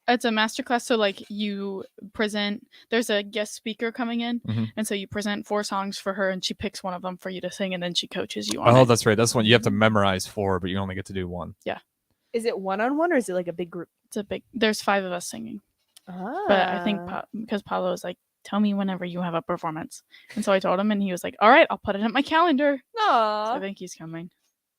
It's a master class, so like you present. There's a guest speaker coming in, Mhm. and so you present 4 songs for her, and she picks one of them for you to sing, and then she coaches you on Oh, it. that's right. That's one you have to memorize 4, but you only get to do 1. Yeah, Is it one-on-one or is it like a big group? it's a big. There's 5 of us singing, Ah. but I think because Pablo was like, "Tell me whenever you have a performance," and so I told him, and he was like, "All right, I'll put it in my calendar." So Aw, I think he's coming.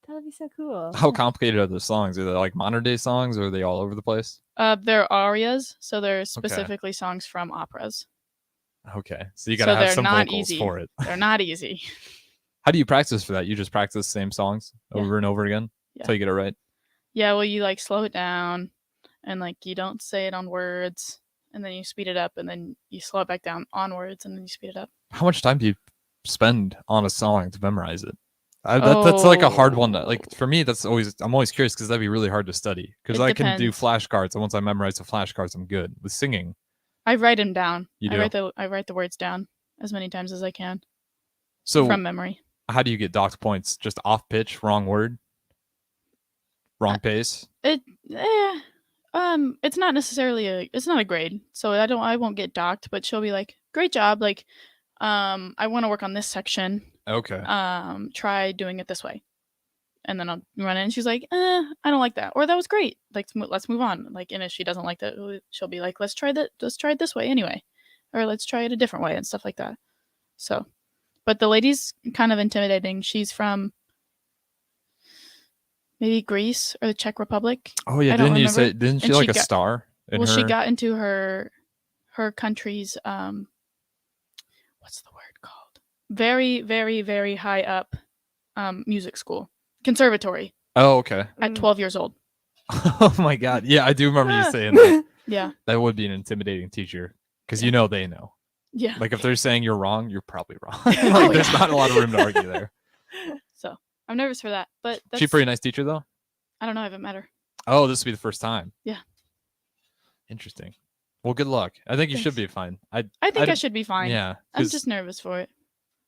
that'd be so cool. How complicated are the songs? Are they like modern day songs, or are they all over the place? They're arias, so they're specifically songs from operas. Okay, so you gotta So have they're some not vocals easy. for it. They're not easy. How do you practice for that? You just practice the same songs over and over again Yeah. until you get it right. Yeah, well, you like slow it down, and like you don't say it on words, and then you speed it up, and then you slow it back down on words, and then you speed it up. How much time do you spend on a song to memorize it? That's like a hard one. Like for me, I'm always curious because that'd be really hard to study. Because It I can do depends. flashcards, and once I memorize the flashcards, I'm good. With singing, I write them down. You I write the words down as many times as I can so from memory. how do you get docked points? Just off pitch, wrong word, wrong pace. It's not necessarily it's not a grade, so I won't get docked, but she'll be like, "Great job, like, I want to work on this section. Okay. Try doing it this way." And then I'll run in, and she's like, I don't like that, or that was great. Like, let's move on. Like, and if she doesn't like that, she'll be like, let's try it this way anyway, or let's try it a different way and stuff like that. So, but the lady's kind of intimidating. She's from maybe Greece or the Czech Republic. Oh yeah, I don't didn't you remember. say? Didn't she And like a got- star? In well, she her- got into her country's what's the word called? Very, very, very high up music school, conservatory. Oh okay. At 12 years old. Oh my god. Yeah, I do remember you saying that. Yeah. That would be an intimidating teacher because you know they know. Yeah. Like if they're saying you're wrong, you're probably wrong. Oh, Like there's yeah. not a lot of room to argue there. So I'm nervous for that, but that's, She a pretty nice teacher though. I don't know. I haven't met her. Oh, this will be the first time. Yeah. Interesting. Well, good luck. I think you should be fine. I think I should be fine. Yeah. I'm 'cause just nervous for it.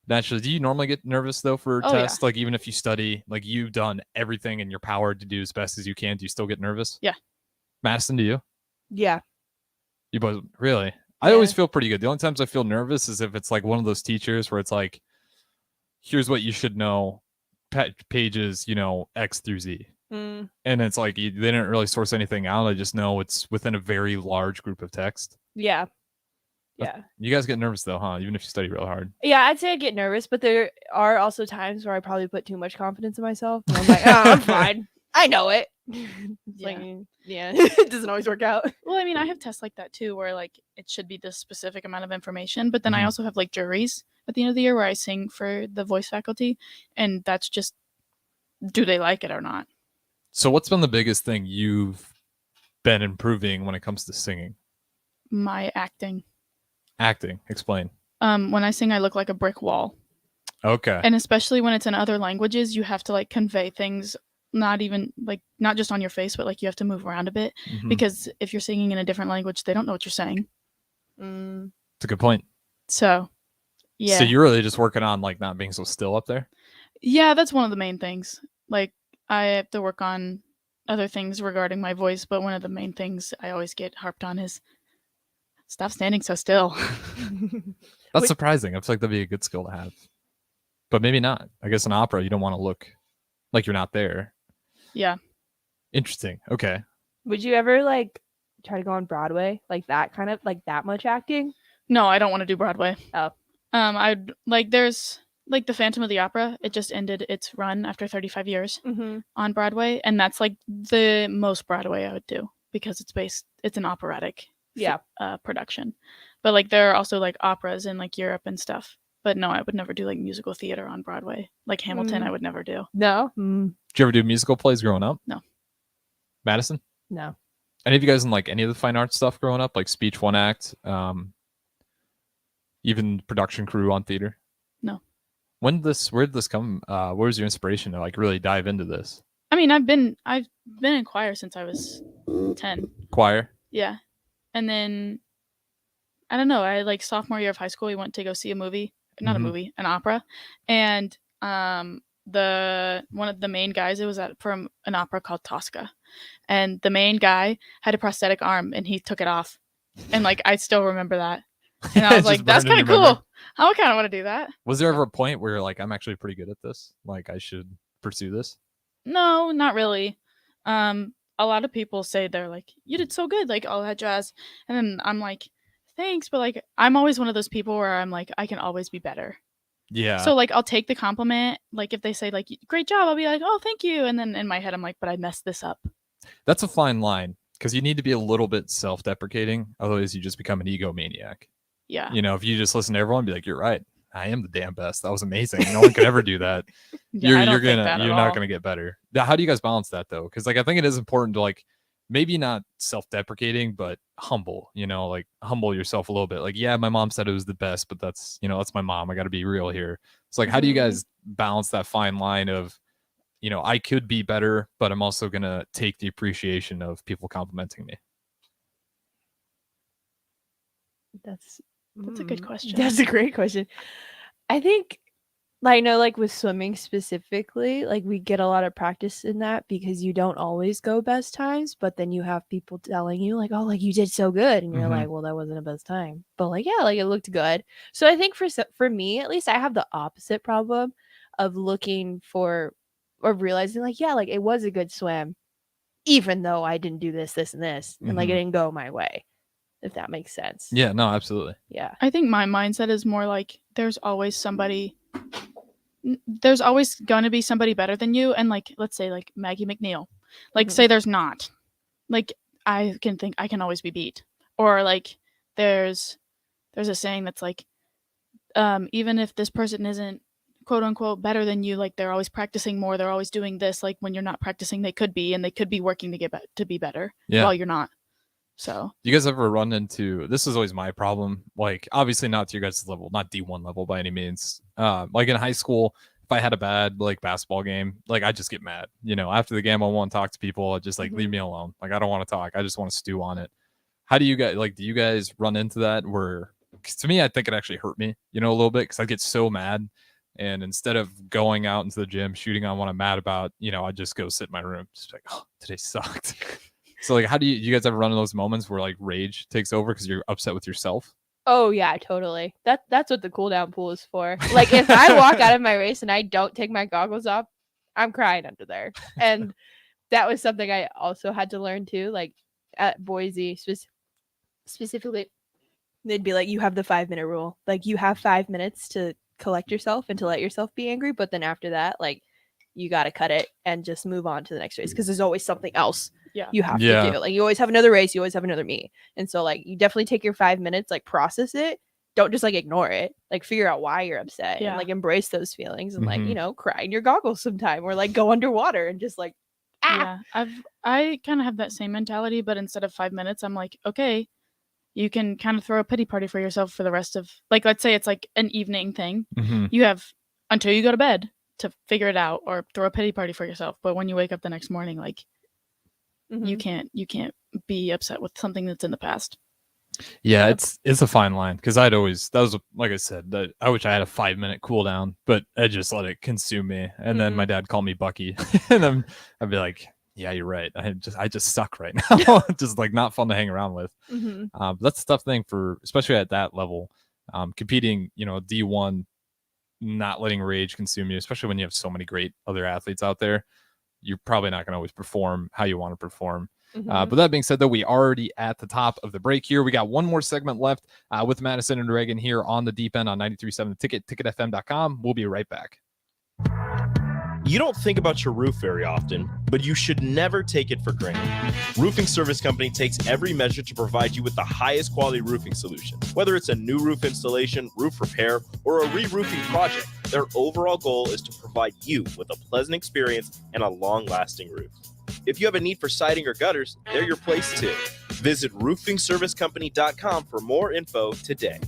naturally, do you normally get nervous though for Oh, yeah. tests? Like even if you study, like you've done everything in your power to do as best as you can, do you still get nervous? Yeah. Madison, do you? Yeah. You both really? I always feel pretty good. The only times I feel nervous is if it's like one of those teachers where it's like, here's what you should know, pages, X through Z. Mm. And it's like they didn't really source anything out. I just know it's within a very large group of text. Yeah. Yeah. You guys get nervous though, huh? Even if you study real hard. Yeah, I'd say I get nervous, but there are also times where I probably put too much confidence in myself. And I'm like, oh, I'm fine. I know it. Yeah, it doesn't always work out. Well, I mean, I have tests like that too, where like it should be this specific amount of information, but then I Mhm. also have like juries at the end of the year where I sing for the voice faculty, and that's just, do they like it or not? So what's been the biggest thing you've been improving when it comes to singing? My acting. Acting. Explain. When I sing, I look like a brick wall. Okay. And especially when it's in other languages, you have to like convey things, not just on your face, but like you have to move around a bit, Mhm. because if you're singing in a different language, they don't know what you're saying. It's a good point. So, yeah. So you're really just working on like not being so still up there? Yeah, that's one of the main things. Like, I have to work on other things regarding my voice, but one of the main things I always get harped on is stop standing so still. That's surprising. I feel like that'd be a good skill to have. But maybe not. I guess in opera, you don't want to look like you're not there. Yeah. Interesting. Okay. Would you ever like try to go on Broadway, like that kind of like that much acting? No, I don't want to do Broadway. Oh. I'd like there's like the Phantom of the Opera. It just ended its run after 35 years on Broadway, and that's like the most Broadway I would do because it's an operatic production. But like there are also like operas in like Europe and stuff. But no, I would never do like musical theater on Broadway. Like Hamilton, I would never do. No. Did you ever do musical plays growing up? No. Madison? No. Any of you guys in like any of the fine arts stuff growing up, like speech, one act, even production crew on theater? No. Where did this come? Where was your inspiration to like really dive into this? I mean, I've been in choir since I was 10. Choir? Yeah. And then I don't know, I like sophomore year of high school, we went to go see a movie, not a movie, an opera. And one of the main guys, it was from an opera called Tosca. And the main guy had a prosthetic arm and he took it off. And like I still remember that. And I was like, that's kind of cool. I kind of want to do that. Was there ever a point where you're like, I'm actually pretty good at this? Like I should pursue this? No, not really. A lot of people say they're like, you did so good, like all that jazz. And then I'm like, thanks, but like I'm always one of those people where I'm like, I can always be better. Yeah. So like I'll take the compliment. Like if they say like great job, I'll be like, oh, thank you. And then in my head I'm like, but I messed this up. That's a fine line because you need to be a little bit self-deprecating, otherwise you just become an egomaniac. Yeah. You know, if you just listen to everyone and be like, you're right, I am the damn best. That was amazing. No one could ever do that. Yeah, you're not gonna get better. Now, how do you guys balance that though? Because like I think it is important to like maybe not self-deprecating, but humble, you know, like humble yourself a little bit. Like, yeah, my mom said it was the best, but that's, you know, that's my mom. I got to be real here. It's like, how do you guys balance that fine line of, you know, I could be better, but I'm also going to take the appreciation of people complimenting me? That's a good question. That's a great question. I think I know like with swimming specifically, like we get a lot of practice in that because you don't always go best times, but then you have people telling you like, oh, like you did so good. And you're like, well, that wasn't a best time. But like, yeah, like it looked good. So I think for me, at least I have the opposite problem of looking for or realizing like, yeah, like it was a good swim, even though I didn't do this, and this, and like it didn't go my way, if that makes sense. Yeah, no, absolutely. Yeah. I think my mindset is more like there's always going to be somebody better than you. And like, let's say like Maggie McNeil, like say there's not, like I can think I can always be beat. Or like there's a saying that's like, even if this person isn't quote unquote better than you, like they're always practicing more, they're always doing this, like when you're not practicing they could be, and they could be working to get to be better while you're not. So you guys ever run into, this is always my problem, like obviously not to your guys' level, not D1 level by any means, like in high school, if I had a bad like basketball game, like I just get mad, you know, after the game I won't talk to people, I just like leave me alone, like I don't want to talk, I just want to stew on it. How do you guys, like, do you guys run into that where, 'cause to me I think it actually hurt me, you know, a little bit, because I get so mad, and instead of going out into the gym shooting on what I'm mad about, you know, I just go sit in my room just like, oh, today sucked. So like, how do you guys ever run into those moments where like rage takes over because you're upset with yourself? Oh yeah, totally. That's what the cool down pool is for. Like if I walk out of my race and I don't take my goggles off, I'm crying under there. And that was something I also had to learn too. Like at Boise specifically, they'd be like, you have the 5-minute rule. Like you have 5 minutes to collect yourself and to let yourself be angry. But then after that, like you got to cut it and just move on to the next race, because there's always something else Yeah. you have Yeah. to do. Like, you always have another race, you always have another meet. And so like you definitely take your 5 minutes, like process it. Don't just like ignore it. Like figure out why you're upset Yeah. and like embrace those feelings and like, Mhm. you know, cry in your goggles sometime or like go underwater and just like Yeah, I kind of have that same mentality, but instead of 5 minutes, I'm like, okay, you can kind of throw a pity party for yourself for the rest of, like, let's say it's like an evening thing. Mhm. You have until you go to bed to figure it out or throw a pity party for yourself. But when you wake up the next morning, like, you can't be upset with something that's in the past. Yeah, it's a fine line, because like I said, that I wish I had a 5-minute cooldown, but I just let it consume me. And then my dad called me Bucky, and then I'd be like, yeah, you're right. I just suck right now. Just like not fun to hang around with. But that's a tough thing for, especially at that level, competing, you know, D1, not letting rage consume you, especially when you have so many great other athletes out there. You're probably not going to always perform how you want to perform. But that being said, though, we already at the top of the break here. We got one more segment left with Madison and Reagan here on the Deep End on 93.7 The Ticket, ticketfm.com. We'll be right back. You don't think about your roof very often, but you should never take it for granted. Roofing Service Company takes every measure to provide you with the highest quality roofing solution. Whether it's a new roof installation, roof repair, or a re-roofing project, their overall goal is to provide you with a pleasant experience and a long-lasting roof. If you have a need for siding or gutters, they're your place too. Visit roofingservicecompany.com for more info today.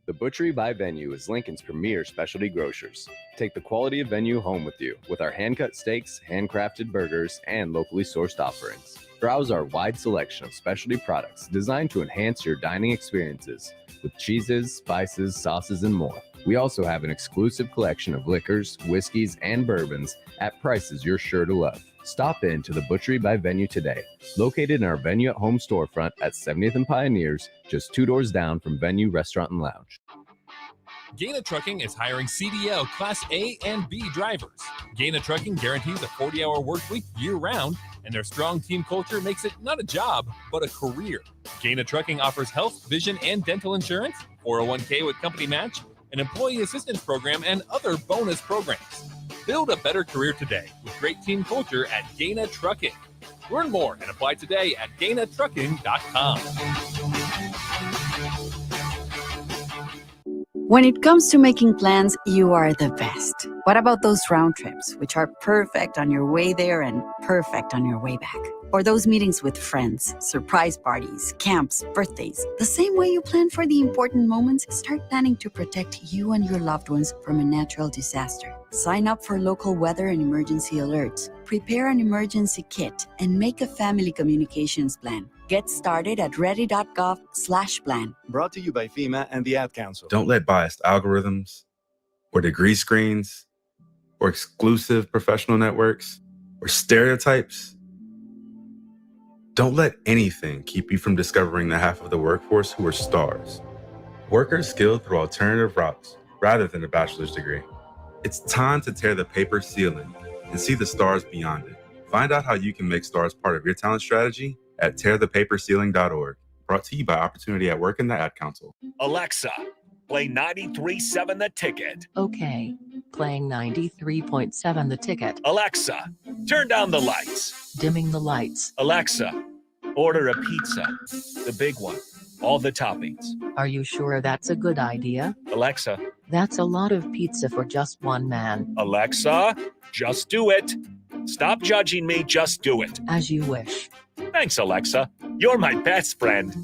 The Butchery by Venue is Lincoln's premier specialty grocers. Take the quality of Venue home with you with our hand-cut steaks, handcrafted burgers, and locally sourced offerings. Browse our wide selection of specialty products designed to enhance your dining experiences with cheeses, spices, sauces, and more. We also have an exclusive collection of liquors, whiskeys, and bourbons at prices you're sure to love. Stop in to the Butchery by Venue today, located in our Venue at Home storefront at 70th and Pioneers, just 2 doors down from Venue Restaurant and Lounge. Gaina Trucking is hiring CDL Class A and B drivers. Gaina Trucking guarantees a 40-hour work week year-round, and their strong team culture makes it not a job, but a career. Gaina Trucking offers health, vision, and dental insurance, 401k with company match, an employee assistance program, and other bonus programs. Build a better career today with great team culture at Gaina Trucking. Learn more and apply today at GainaTrucking.com. When it comes to making plans, you are the best. What about those round trips, which are perfect on your way there and perfect on your way back? Or those meetings with friends, surprise parties, camps, birthdays. The same way you plan for the important moments, start planning to protect you and your loved ones from a natural disaster. Sign up for local weather and emergency alerts. Prepare an emergency kit and make a family communications plan. Get started at ready.gov/plan. Brought to you by FEMA and the Ad Council. Don't let biased algorithms or degree screens or exclusive professional networks or stereotypes. Don't let anything keep you from discovering the half of the workforce who are stars. Workers skilled through alternative routes rather than a bachelor's degree. It's time to tear the paper ceiling and see the stars beyond it. Find out how you can make stars part of your talent strategy at tearthepaperceiling.org. Brought to you by Opportunity at Work and the Ad Council. Alexa, play 93.7 The Ticket. Okay, playing 93.7 The Ticket. Alexa, turn down the lights. Dimming the lights. Alexa, order a pizza. The big one. All the toppings. Are you sure that's a good idea? Alexa. That's a lot of pizza for just one man. Alexa, just do it. Stop judging me, just do it. As you wish. Thanks, Alexa. You're my best friend.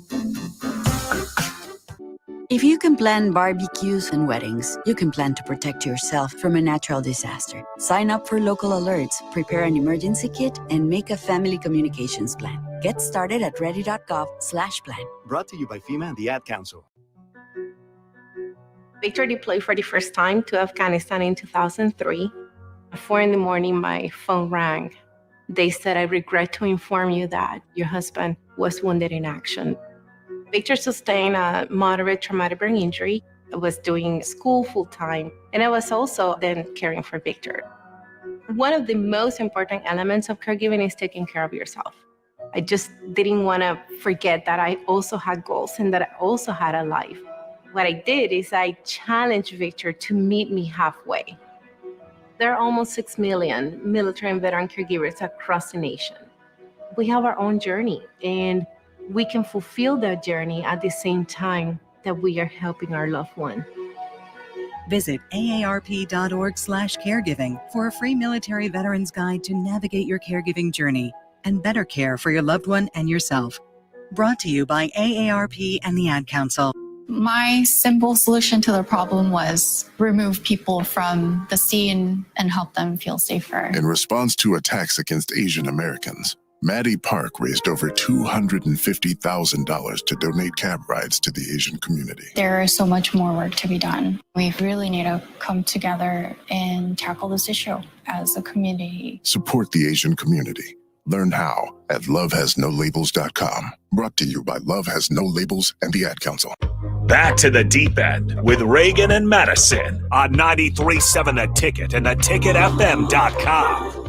If you can plan barbecues and weddings, you can plan to protect yourself from a natural disaster. Sign up for local alerts, prepare an emergency kit, and make a family communications plan. Get started at ready.gov/plan. Brought to you by FEMA and the Ad Council. Victor deployed for the first time to Afghanistan in 2003. At 4 a.m, my phone rang. They said, "I regret to inform you that your husband was wounded in action." Victor sustained a moderate traumatic brain injury. I was doing school full-time, and I was also then caring for Victor. One of the most important elements of caregiving is taking care of yourself. I just didn't want to forget that I also had goals and that I also had a life. What I did is I challenged Victor to meet me halfway. There are almost 6 million military and veteran caregivers across the nation. We have our own journey, and we can fulfill that journey at the same time that we are helping our loved one. Visit aarp.org/caregiving for a free military veterans guide to navigate your caregiving journey and better care for your loved one and yourself. Brought to you by AARP and the Ad Council. My simple solution to the problem was remove people from the scene and help them feel safer. In response to attacks against Asian Americans, Maddie Park raised over $250,000 to donate cab rides to the Asian community. There is so much more work to be done. We really need to come together and tackle this issue as a community. Support the Asian community. Learn how at lovehasnolabels.com. Brought to you by Love Has No Labels and the Ad Council. Back to the deep end with Reagan and Madison on 93.7 The Ticket and theticketfm.com.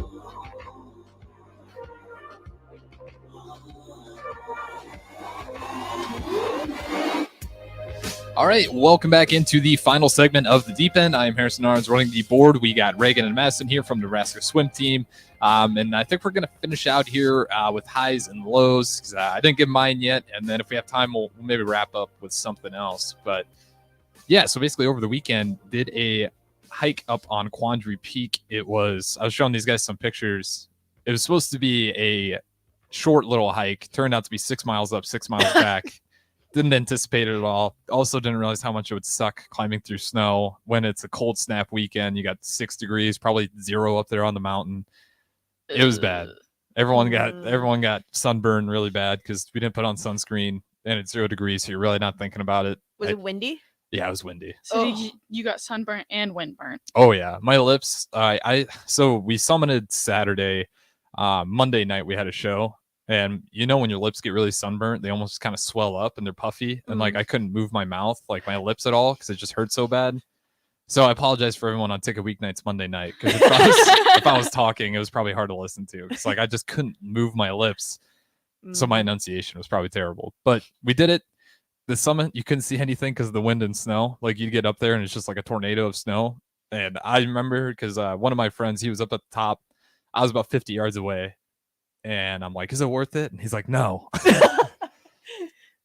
All right, welcome back into the final segment of the Deep End. I am Harrison Arns running the board. We got Reagan and Madison here from Nebraska Swim Team. And I think we're going to finish out here with highs and lows because I didn't give mine yet. And then if we have time, we'll maybe wrap up with something else. But yeah, so basically over the weekend, did a hike up on Quandary Peak. I was showing these guys some pictures. It was supposed to be a short little hike. Turned out to be 6 miles up, 6 miles back. Didn't anticipate it at all. Also didn't realize how much it would suck climbing through snow when it's a cold snap weekend. You got 6 degrees, probably 0 up there on the mountain. It was bad. Everyone got sunburned really bad because we didn't put on sunscreen and it's 0 degrees, so you're really not thinking about it. Was it windy? Yeah, it was windy. So you got sunburnt and windburnt. Oh yeah, my lips. So we summited Saturday. Monday night we had a show. And you know when your lips get really sunburnt, they almost kind of swell up and they're puffy. And like I couldn't move my mouth, like my lips at all, because it just hurt so bad. So I apologize for everyone on Ticket Weeknights Monday night. Because if I was talking, it was probably hard to listen to. It's like I just couldn't move my lips. So my enunciation was probably terrible. But we did it. The summit, you couldn't see anything because of the wind and snow. Like you get up there and it's just like a tornado of snow. And I remember because one of my friends, he was up at the top. I was about 50 yards away. And I'm like, is it worth it? And he's like, no.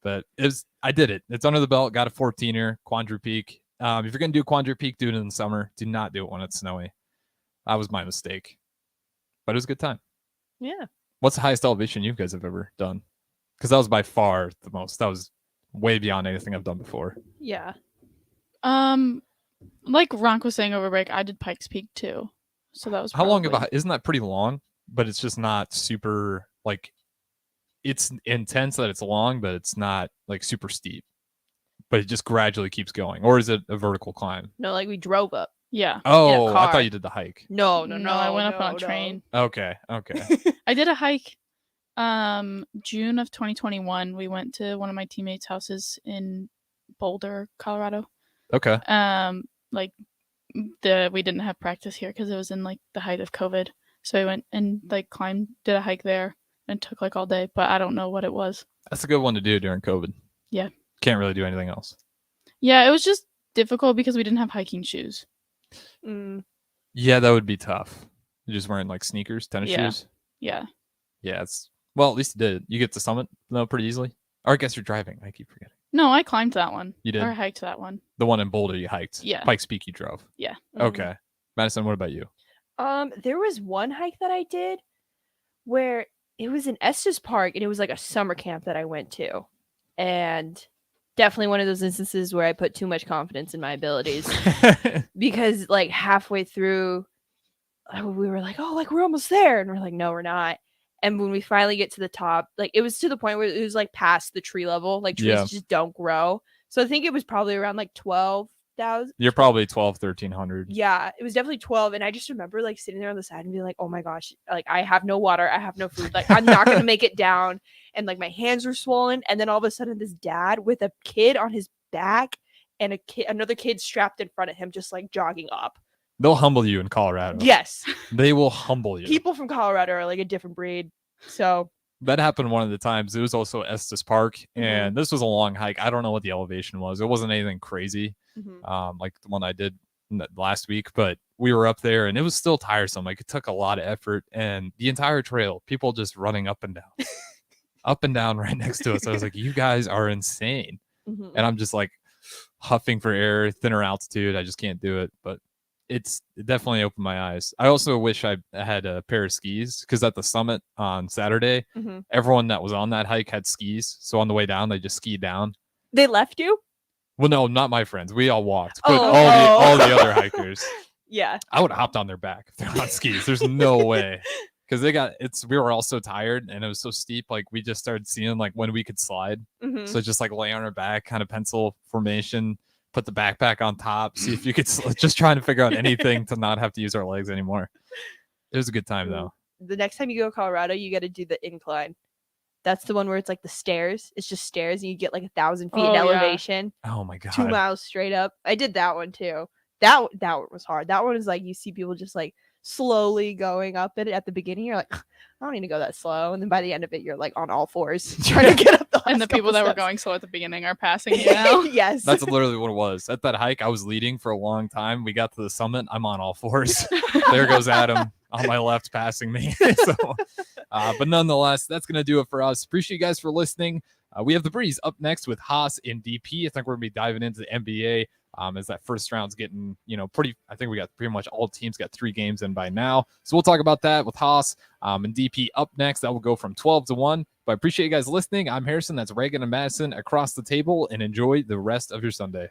But I did it. It's under the belt. Got a 14er, Quandary Peak. If you're going to do Quandary Peak, do it in the summer. Do not do it when it's snowy. That was my mistake. But it was a good time. Yeah. What's the highest elevation you guys have ever done? Because that was by far the most. That was way beyond anything I've done before. Yeah. Like Ronk was saying over break, I did Pikes Peak too. So that was How long of a, isn't that pretty long? But it's just not super, like, it's intense that it's long, but it's not like super steep. But it just gradually keeps going. Or is it a vertical climb? No, like we drove up. Yeah. Oh, I thought you did the hike. No, I went up on a train. Okay. I did a hike June of 2021. We went to one of my teammates' houses in Boulder, Colorado. Okay. We didn't have practice here because it was in like the height of COVID. So I went and like did a hike there and took like all day, but I don't know what it was. That's a good one to do during COVID. Yeah. Can't really do anything else. Yeah, it was just difficult because we didn't have hiking shoes. Yeah, that would be tough. You're just wearing like sneakers, tennis shoes. Yeah. Yeah, at least you did it. You get to summit though pretty easily. Or I guess you're driving. I keep forgetting. No, I climbed that one. You did? Or I hiked that one. The one in Boulder you hiked. Yeah. Pikes Peak you drove. Yeah. Okay. Madison, what about you? There was one hike that I did where it was in Estes Park and it was like a summer camp that I went to. And definitely one of those instances where I put too much confidence in my abilities because like halfway through we were like, oh, like we're almost there. And we're like, no, we're not. And when we finally get to the top, like it was to the point where it was like past the tree level, like trees just don't grow. So I think it was probably around like 12,000. You're probably 1,300. Yeah, it was definitely 12. And I just remember like sitting there on the side and being like, oh my gosh, like I have no water. I have no food. Like I'm not going to make it down. And like my hands were swollen. And then all of a sudden this dad with a kid on his back and another kid strapped in front of him, just like jogging up. They'll humble you in Colorado. Yes. They will humble you. People from Colorado are like a different breed. So that happened one of the times. It was also Estes Park, and this was a long hike. I don't know what the elevation was. It wasn't anything crazy, like the one I did last week, but we were up there and it was still tiresome. Like it took a lot of effort, and the entire trail, people just running up and down, up and down right next to us. I was like, you guys are insane. And I'm just like huffing for air, thinner altitude. I just can't do it, but it definitely opened my eyes. I also wish I had a pair of skis, because at the summit on Saturday, everyone that was on that hike had skis. So on the way down, they just skied down. They left you? Well, no, not my friends. We all walked, but all the other hikers. Yeah. I would have hopped on their back if they're on skis. There's no way. Because we were all so tired and it was so steep. Like we just started seeing like when we could slide. So just like lay on our back, kind of pencil formation, put the backpack on top, see if you could just trying to figure out anything to not have to use our legs anymore. It was a good time though. The next time you go to Colorado, you got to do the incline. That's the one where it's like the stairs. It's just stairs and you get like 1,000 feet in elevation. Oh my God. 2 miles straight up. I did that one too. That one was hard. That one is like you see people just like slowly going up it at the beginning. You're like, I don't need to go that slow. And then by the end of it, you're like on all fours trying to get up the And the people that were going slow at the beginning are passing you now. Yes. That's literally what it was. At that hike, I was leading for a long time. We got to the summit. I'm on all fours. There goes Adam on my left passing me. But nonetheless, that's going to do it for us. Appreciate you guys for listening. We have the Breeze up next with Haas in DP. I think we're going to be diving into the NBA. As that first round's getting, I think we got pretty much all teams got 3 games in by now. So we'll talk about that with Haas and DP up next. That will go from 12 to 1. But I appreciate you guys listening. I'm Harrison. That's Reagan and Madison across the table, and enjoy the rest of your Sunday.